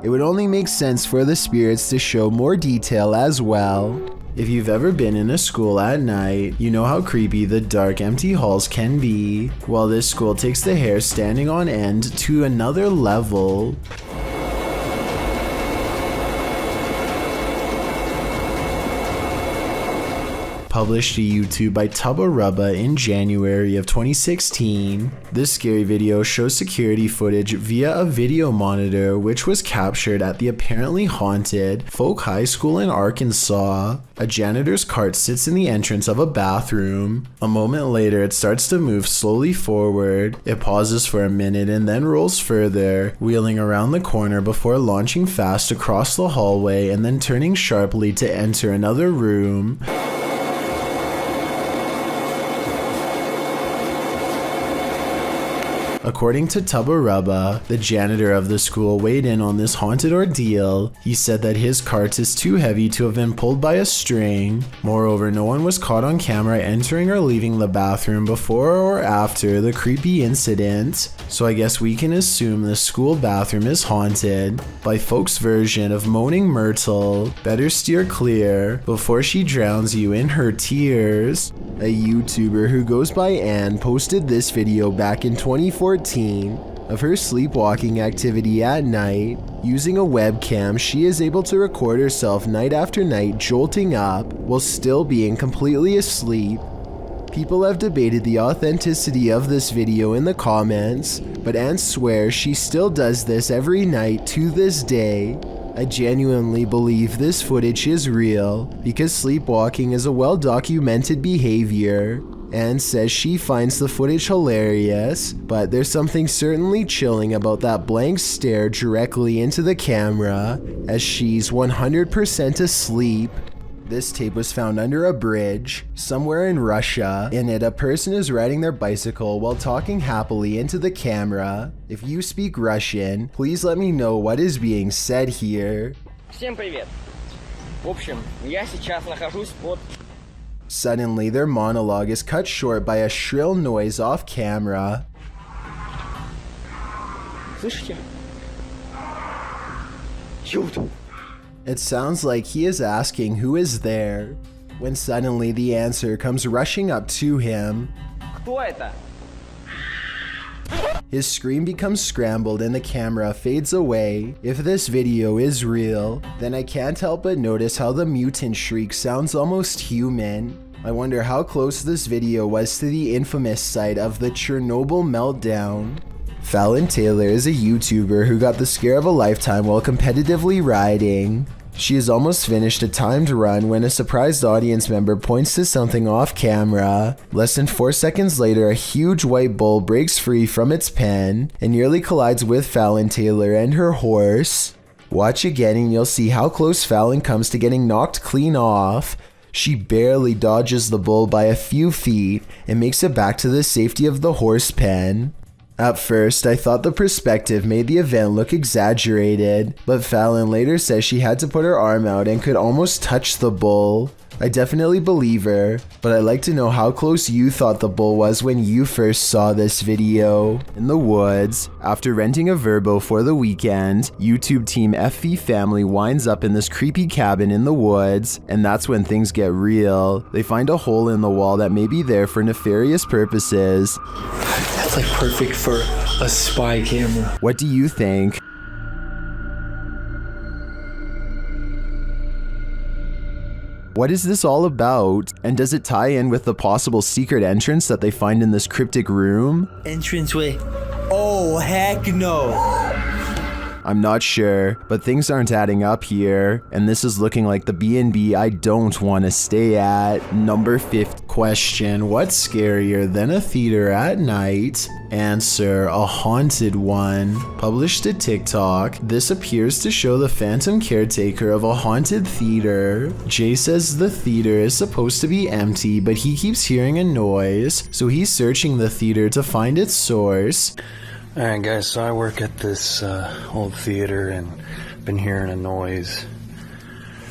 it would only make sense for the spirits to show more detail as well. If you've ever been in a school at night, you know how creepy the dark, empty halls can be. Well, this school takes the hair standing on end to another level. Published to YouTube by Tubba Rubba in January of 2016. This scary video shows security footage via a video monitor which was captured at the apparently haunted Folk High School in Arkansas. A janitor's cart sits in the entrance of a bathroom. A moment later, it starts to move slowly forward. It pauses for a minute and then rolls further, wheeling around the corner before launching fast across the hallway and then turning sharply to enter another room. According to Tubba Rubba, the janitor of the school weighed in on this haunted ordeal. He said that his cart is too heavy to have been pulled by a string. Moreover, no one was caught on camera entering or leaving the bathroom before or after the creepy incident. So I guess we can assume the school bathroom is haunted. By folks' version of Moaning Myrtle, better steer clear before she drowns you in her tears. A YouTuber who goes by Anne posted this video back in 2014 of her sleepwalking activity at night. Using a webcam, she is able to record herself night after night jolting up while still being completely asleep. People have debated the authenticity of this video in the comments, but Anne swears she still does this every night to this day. I genuinely believe this footage is real because sleepwalking is a well-documented behavior. Anne says she finds the footage hilarious, but there's something certainly chilling about that blank stare directly into the camera as she's 100% asleep. This tape was found under a bridge somewhere in Russia. In it, a person is riding their bicycle while talking happily into the camera. If you speak Russian, please let me know what is being said here. Всем привет. В общем, я сейчас нахожусь под... Suddenly, their monologue is cut short by a shrill noise off camera. Слышите? Чудо. It sounds like he is asking who is there, when suddenly the answer comes rushing up to him. Кто это? His scream becomes scrambled and the camera fades away. If this video is real, then I can't help but notice how the mutant shriek sounds almost human. I wonder how close this video was to the infamous site of the Chernobyl meltdown. Fallon Taylor is a YouTuber who got the scare of a lifetime while competitively riding. She has almost finished a timed run when a surprised audience member points to something off camera. Less than 4 seconds later, a huge white bull breaks free from its pen and nearly collides with Fallon Taylor and her horse. Watch again and you'll see how close Fallon comes to getting knocked clean off. She barely dodges the bull by a few feet and makes it back to the safety of the horse pen. At first, I thought the perspective made the event look exaggerated, but Fallon later says she had to put her arm out and could almost touch the bull. I definitely believe her, but I'd like to know how close you thought the bull was when you first saw this video. In the woods, after renting a Verbo for the weekend, YouTube team FV Family winds up in this creepy cabin in the woods, and that's when things get real. They find a hole in the wall that may be there for nefarious purposes. That's like perfect for a spy camera. What do you think? What is this all about? And does it tie in with the possible secret entrance that they find in this cryptic room? Entranceway. Oh, heck no. I'm not sure, but things aren't adding up here, and this is looking like the B&B I don't want to stay at. Number 5th question, what's scarier than a theater at night? Answer, a haunted one. Published to TikTok, this appears to show the phantom caretaker of a haunted theater. Jay says the theater is supposed to be empty, but he keeps hearing a noise, so he's searching the theater to find its source. Alright guys, so I work at this old theater and been hearing a noise.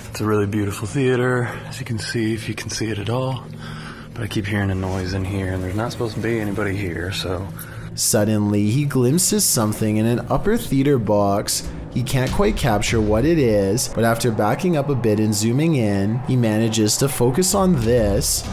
It's a really beautiful theater, as you can see, if you can see it at all. But I keep hearing a noise in here and there's not supposed to be anybody here, so... Suddenly, he glimpses something in an upper theater box. He can't quite capture what it is, but after backing up a bit and zooming in, he manages to focus on this.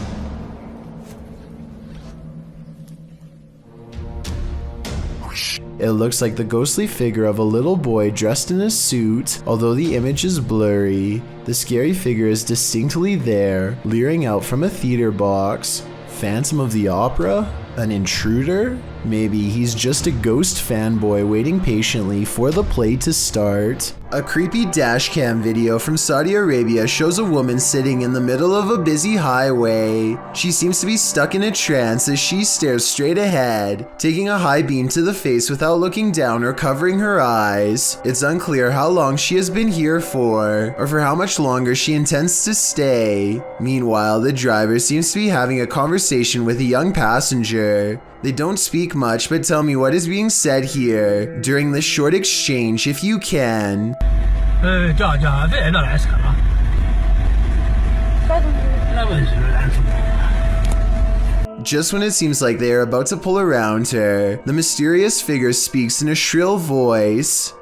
It looks like the ghostly figure of a little boy dressed in a suit. Although the image is blurry, the scary figure is distinctly there, leering out from a theater box. Phantom of the Opera? An intruder? Maybe he's just a ghost fanboy waiting patiently for the play to start. A creepy dashcam video from Saudi Arabia shows a woman sitting in the middle of a busy highway. She seems to be stuck in a trance as she stares straight ahead, taking a high beam to the face without looking down or covering her eyes. It's unclear how long she has been here for, or for how much longer she intends to stay. Meanwhile, the driver seems to be having a conversation with a young passenger. They don't speak much, but tell me what is being said here during this short exchange if you can. Just when it seems like they are about to pull around her, the mysterious figure speaks in a shrill voice.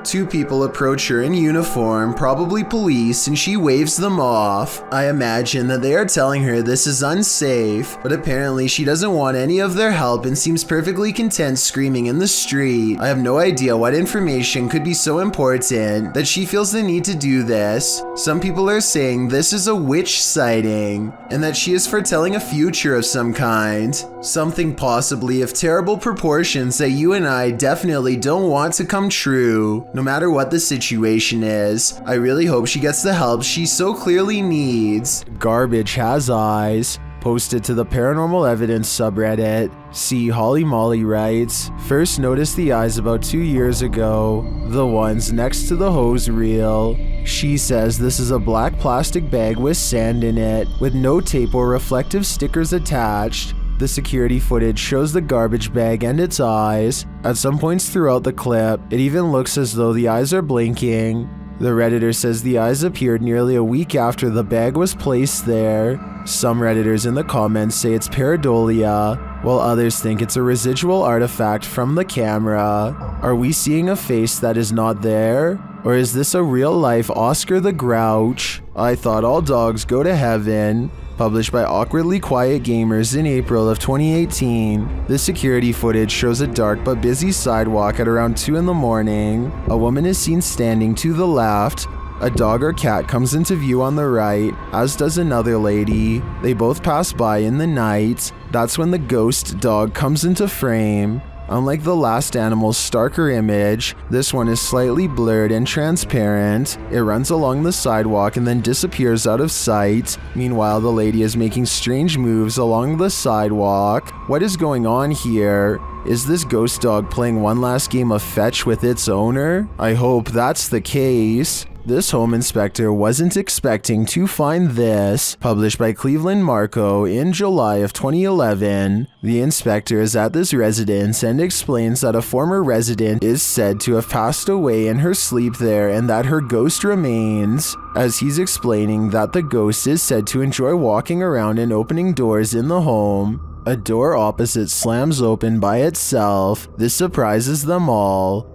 Two people approach her in uniform, probably police, and she waves them off. I imagine that they are telling her this is unsafe, but apparently she doesn't want any of their help and seems perfectly content screaming in the street. I have no idea what information could be so important that she feels the need to do this. Some people are saying this is a witch sighting, and that she is foretelling a future of some kind. Something possibly of terrible proportions that you and I definitely don't want to come true. No matter what the situation is, I really hope she gets the help she so clearly needs. Garbage has eyes. Posted to the Paranormal Evidence subreddit. See, Holly Molly writes, first noticed the eyes about 2 years ago, the ones next to the hose reel. She says this is a black plastic bag with sand in it, with no tape or reflective stickers attached. The security footage shows the garbage bag and its eyes. At some points throughout the clip, it even looks as though the eyes are blinking. The Redditor says the eyes appeared nearly a week after the bag was placed there. Some Redditors in the comments say it's pareidolia, while others think it's a residual artifact from the camera. Are we seeing a face that is not there? Or is this a real-life Oscar the Grouch? I thought all dogs go to heaven. Published by Awkwardly Quiet Gamers in April of 2018. The security footage shows a dark but busy sidewalk at around 2 in the morning. A woman is seen standing to the left. A dog or cat comes into view on the right, as does another lady. They both pass by in the night. That's when the ghost dog comes into frame. Unlike the last animal's starker image, this one is slightly blurred and transparent. It runs along the sidewalk and then disappears out of sight. Meanwhile, the lady is making strange moves along the sidewalk. What is going on here? Is this ghost dog playing one last game of fetch with its owner? I hope that's the case. This home inspector wasn't expecting to find this. Published by Cleveland Marco in July of 2011. The inspector is at this residence and explains that a former resident is said to have passed away in her sleep there and that her ghost remains. As he's explaining that the ghost is said to enjoy walking around and opening doors in the home, a door opposite slams open by itself. This surprises them all.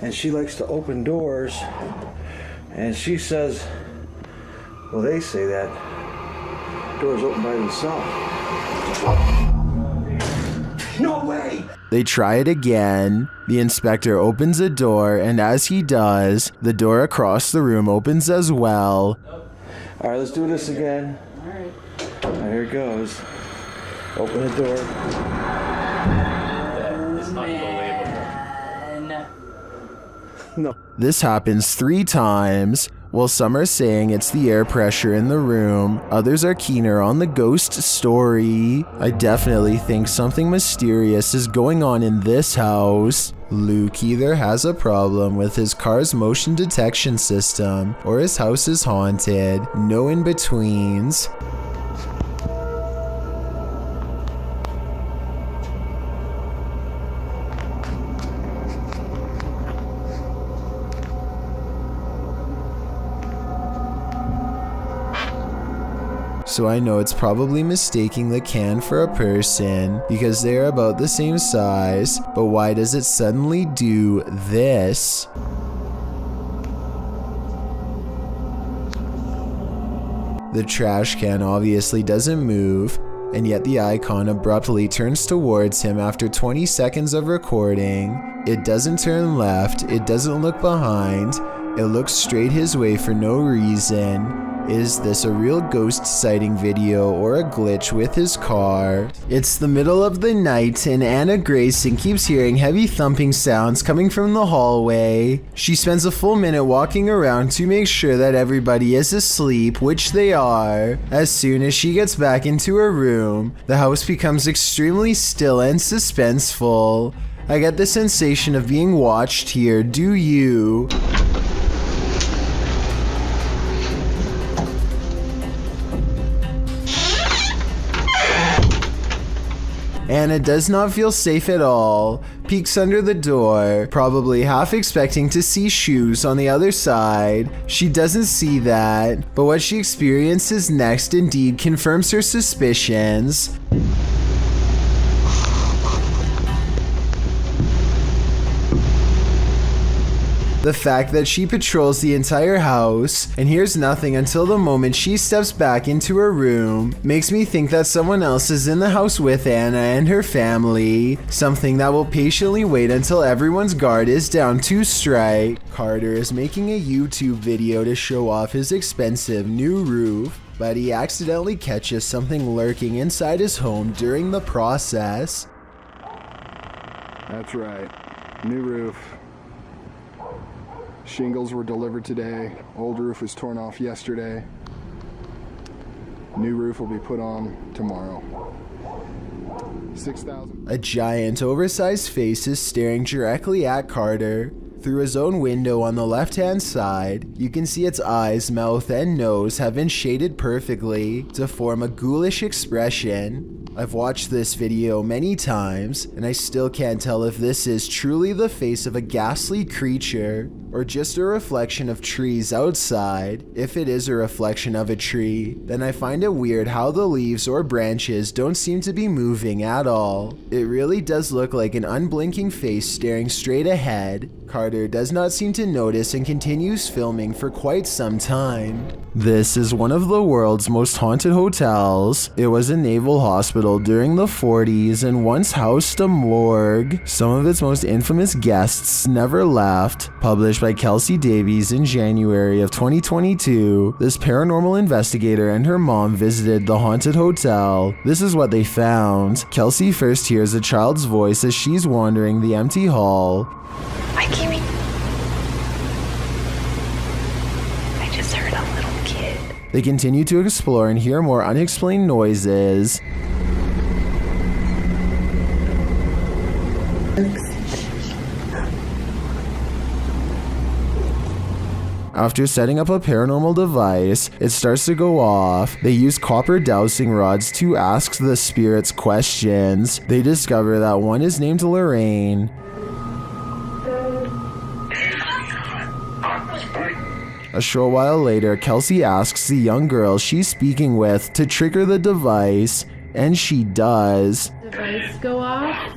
And she likes to open doors. And she says, well, they say that doors open by themselves. No way! They try it again. The inspector opens a door, and as he does, the door across the room opens as well. All right, let's do this again. All right. Here it goes. Open the door. That is unbelievable. No. This happens 3 times. While some are saying it's the air pressure in the room, others are keener on the ghost story. I definitely think something mysterious is going on in this house. Luke either has a problem with his car's motion detection system, or his house is haunted. No in-betweens. So I know it's probably mistaking the can for a person because they are about the same size, but why does it suddenly do this? The trash can obviously doesn't move, and yet the icon abruptly turns towards him after 20 seconds of recording. It doesn't turn left, it doesn't look behind, it looks straight his way for no reason. Is this a real ghost sighting video or a glitch with his car? It's the middle of the night and Anna Grayson keeps hearing heavy thumping sounds coming from the hallway. She spends a full minute walking around to make sure that everybody is asleep, which they are. As soon as she gets back into her room, the house becomes extremely still and suspenseful. I get the sensation of being watched here, do you? Anna does not feel safe at all, peeks under the door, probably half expecting to see shoes on the other side. She doesn't see that, but what she experiences next indeed confirms her suspicions. The fact that she patrols the entire house and hears nothing until the moment she steps back into her room makes me think that someone else is in the house with Anna and her family, something that will patiently wait until everyone's guard is down to strike. Carter is making a YouTube video to show off his expensive new roof, but he accidentally catches something lurking inside his home during the process. That's right, new roof. Shingles were delivered today. Old roof was torn off yesterday. New roof will be put on tomorrow. 6,000. A giant, oversized face is staring directly at Carter. Through his own window on the left-hand side, you can see its eyes, mouth, and nose have been shaded perfectly to form a ghoulish expression. I've watched this video many times, and I still can't tell if this is truly the face of a ghastly creature, or just a reflection of trees outside. If it is a reflection of a tree, then I find it weird how the leaves or branches don't seem to be moving at all. It really does look like an unblinking face staring straight ahead. Carter does not seem to notice and continues filming for quite some time. This is one of the world's most haunted hotels. It was a naval hospital during the 40s and once housed a morgue. Some of its most infamous guests never left. Published by Kelsey Davies in January of 2022, this paranormal investigator and her mom visited the haunted hotel. This is what they found. Kelsey first hears a child's voice as she's wandering the empty hall. Hi, Kimmy. I just heard a little kid. They continue to explore and hear more unexplained noises. After setting up a paranormal device, it starts to go off. They use copper dowsing rods to ask the spirits questions. They discover that one is named Lorraine. A short while later, Kelsey asks the young girl she's speaking with to trigger the device, and she does. Device go off?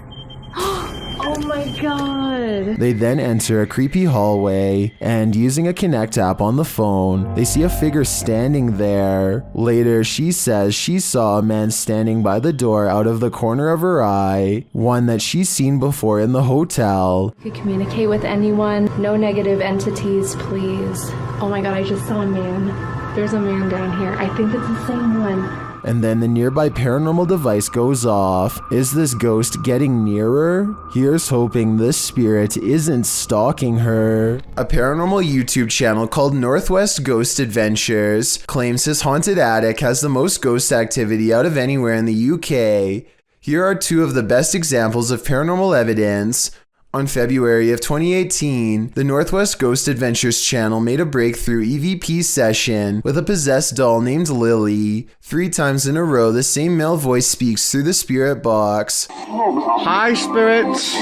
Oh my god! good. They then enter a creepy hallway, and using a Connect app on the phone, they see a figure standing there. Later, she says she saw a man standing by the door out of the corner of her eye, one that she's seen before in the hotel. You can communicate with anyone. No negative entities, please. Oh my god, I just saw a man. There's a man down here. I think it's the same one. And then the nearby paranormal device goes off. Is this ghost getting nearer? Here's hoping this spirit isn't stalking her. A paranormal YouTube channel called Northwest Ghost Adventures claims his haunted attic has the most ghost activity out of anywhere in the UK. Here are two of the best examples of paranormal evidence. On February of 2018, the Northwest Ghost Adventures channel made a breakthrough EVP session with a possessed doll named Lily. 3 times in a row, the same male voice speaks through the spirit box. Hi, spirits.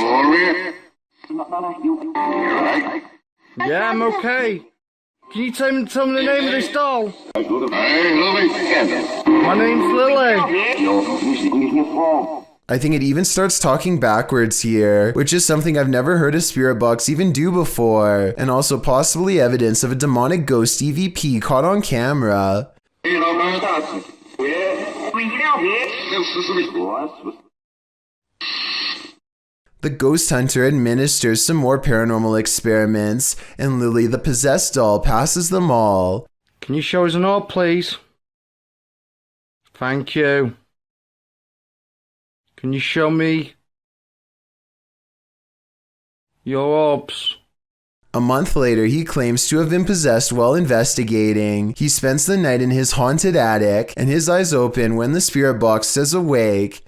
Yeah, I'm okay. Can you tell me the name of this doll? My name's Lily. I think it even starts talking backwards here, which is something I've never heard a spirit box even do before, and also possibly evidence of a demonic ghost EVP caught on camera. The ghost hunter administers some more paranormal experiments, and Lily the possessed doll passes them all. Can you show us an orb, please? Thank you. Can you show me your orbs? A month later, he claims to have been possessed while investigating. He spends the night in his haunted attic, and his eyes open when the spirit box says awake.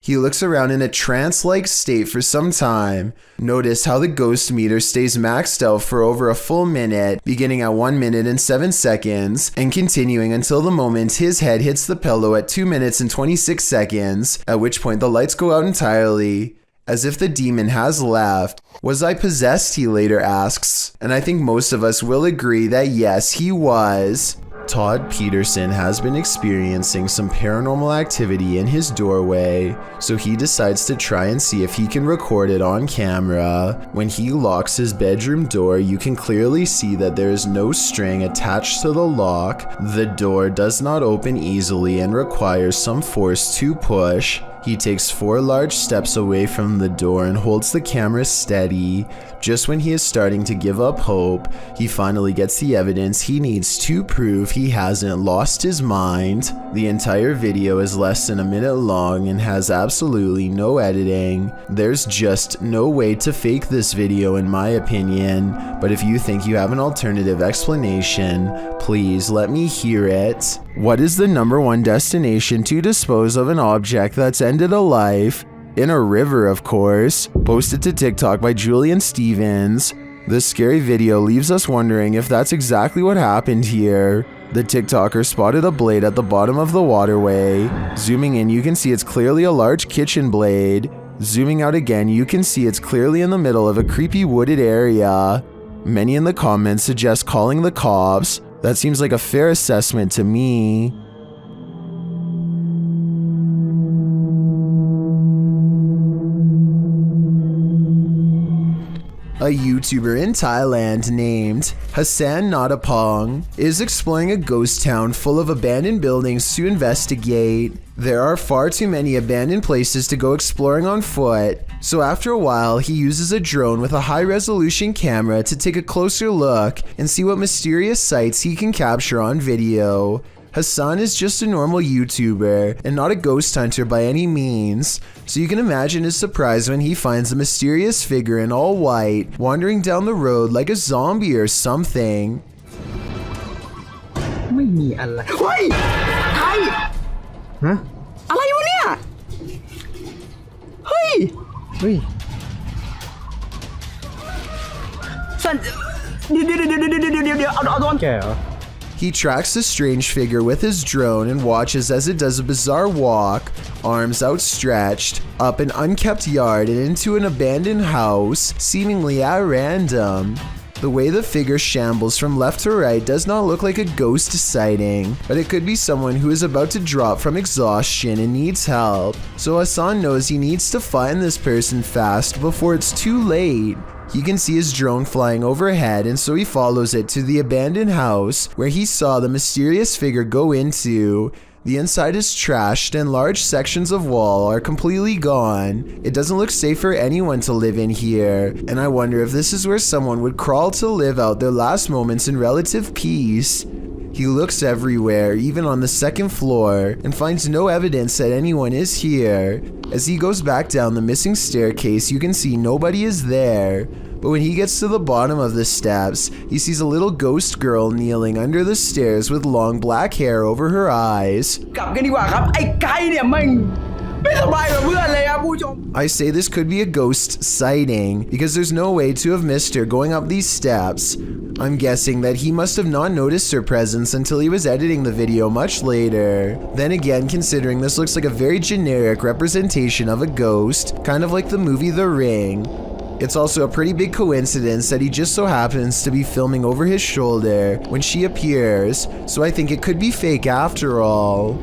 He looks around in a trance-like state for some time. Notice how the ghost meter stays maxed out for over a full minute, beginning at 1 minute and 7 seconds, and continuing until the moment his head hits the pillow at 2 minutes and 26 seconds, at which point the lights go out entirely. As if the demon has left. Was I possessed, he later asks, and I think most of us will agree that yes, he was. Todd Peterson has been experiencing some paranormal activity in his doorway, so he decides to try and see if he can record it on camera. When he locks his bedroom door, you can clearly see that there is no string attached to the lock. The door does not open easily and requires some force to push. He takes 4 large steps away from the door and holds the camera steady. Just when he is starting to give up hope, he finally gets the evidence he needs to prove he hasn't lost his mind. The entire video is less than a minute long and has absolutely no editing. There's just no way to fake this video in my opinion, but if you think you have an alternative explanation, please let me hear it. What is the #1 destination to dispose of an object that's ended a life? In a river, of course. Posted to TikTok by Julian Stevens. This scary video leaves us wondering if that's exactly what happened here. The TikToker spotted a blade at the bottom of the waterway. Zooming in, you can see it's clearly a large kitchen blade. Zooming out again, you can see it's clearly in the middle of a creepy wooded area. Many in the comments suggest calling the cops. That seems like a fair assessment to me. A YouTuber in Thailand named Hassan Natapong is exploring a ghost town full of abandoned buildings to investigate. There are far too many abandoned places to go exploring on foot, so after a while he uses a drone with a high-resolution camera to take a closer look and see what mysterious sights he can capture on video. Hassan is just a normal YouTuber and not a ghost hunter by any means, so you can imagine his surprise when he finds a mysterious figure in all white wandering down the road like a zombie or something. ไม่มีอะไรเฮ้ยใครฮะอะไรวะเนี่ยเฮ้ยสันเดี๋ยวเอาโดนแกเหรอ He tracks the strange figure with his drone and watches as it does a bizarre walk, arms outstretched, up an unkept yard and into an abandoned house, seemingly at random. The way the figure shambles from left to right does not look like a ghost sighting, but it could be someone who is about to drop from exhaustion and needs help. So Hassan knows he needs to find this person fast before it's too late. He can see his drone flying overhead, and so he follows it to the abandoned house where he saw the mysterious figure go into. The inside is trashed and large sections of wall are completely gone. It doesn't look safe for anyone to live in here, and I wonder if this is where someone would crawl to live out their last moments in relative peace. He looks everywhere, even on the second floor, and finds no evidence that anyone is here. As he goes back down the missing staircase, you can see nobody is there. But when he gets to the bottom of the steps, he sees a little ghost girl kneeling under the stairs with long black hair over her eyes. I say this could be a ghost sighting, because there's no way to have missed her going up these steps. I'm guessing that he must have not noticed her presence until he was editing the video much later. Then again, considering this looks like a very generic representation of a ghost, kind of like the movie The Ring, it's also a pretty big coincidence that he just so happens to be filming over his shoulder when she appears, so I think it could be fake after all.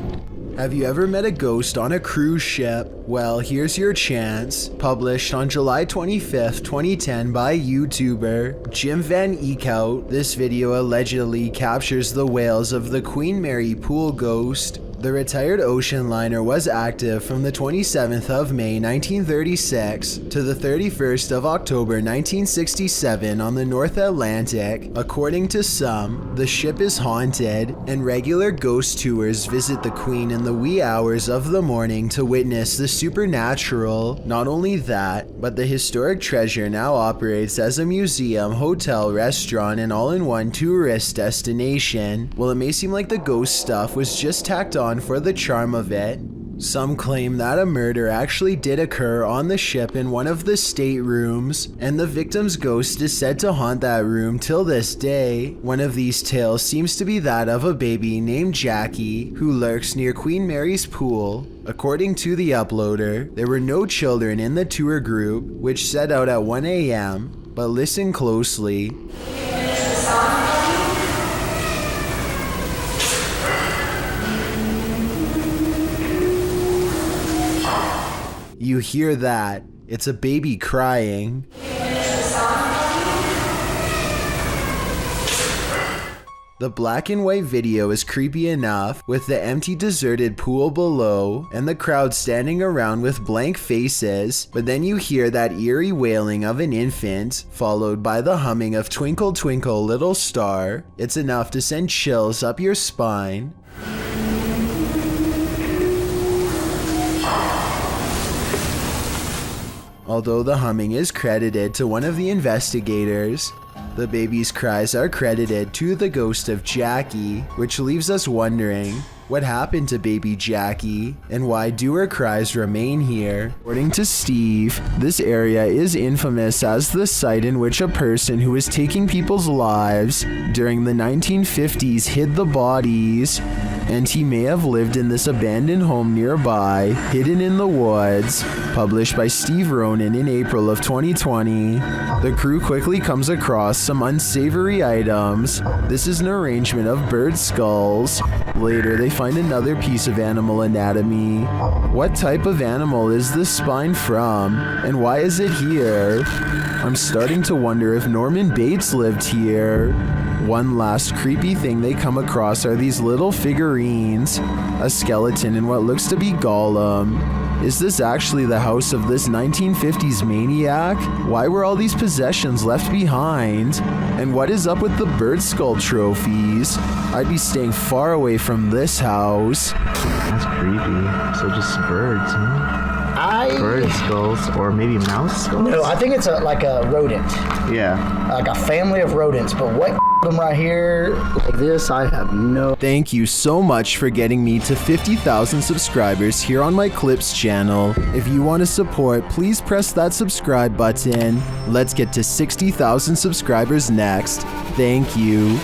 Have you ever met a ghost on a cruise ship? Well, here's your chance. Published on July 25th, 2010 by YouTuber Jim Van Eekhout, this video allegedly captures the wails of the Queen Mary pool ghost. The retired ocean liner was active from the 27th of May 1936 to the 31st of October 1967 on the North Atlantic. According to some, the ship is haunted, and regular ghost tours visit the Queen in the wee hours of the morning to witness the supernatural. Not only that, but the historic treasure now operates as a museum, hotel, restaurant, and all-in-one tourist destination. While it may seem like the ghost stuff was just tacked on for the charm of it, some claim that a murder actually did occur on the ship in one of the staterooms, and the victim's ghost is said to haunt that room till this day. One of these tales seems to be that of a baby named Jackie who lurks near Queen Mary's pool. According to the uploader, there were no children in the tour group, which set out at 1 a.m., but listen closely. You hear that? It's a baby crying. The black and white video is creepy enough, with the empty deserted pool below and the crowd standing around with blank faces, but then you hear that eerie wailing of an infant, followed by the humming of Twinkle Twinkle Little Star. It's enough to send chills up your spine. Although the humming is credited to one of the investigators, the baby's cries are credited to the ghost of Jackie, which leaves us wondering, what happened to baby Jackie, and why do her cries remain here? According to Steve, this area is infamous as the site in which a person who was taking people's lives during the 1950s hid the bodies, and he may have lived in this abandoned home nearby, hidden in the woods. Published by Steve Ronan in April of 2020. The crew quickly comes across some unsavory items. This is an arrangement of bird skulls. Later, they find another piece of animal anatomy. What type of animal is this spine from, and why is it here? I'm starting to wonder if Norman Bates lived here. One last creepy thing they come across are these little figurines. A skeleton and what looks to be Gollum. Is this actually the house of this 1950s maniac? Why were all these possessions left behind? And what is up with the bird skull trophies? I'd be staying far away from this house. That's creepy. So just birds, huh? Bird skulls, or maybe mouse skulls? No, I think it's like a rodent. Yeah. Like a family of rodents, but what them right here like this, I have no... Thank you so much for getting me to 50,000 subscribers here on my Clips channel. If you want to support, please press that subscribe button. Let's get to 60,000 subscribers next. Thank you.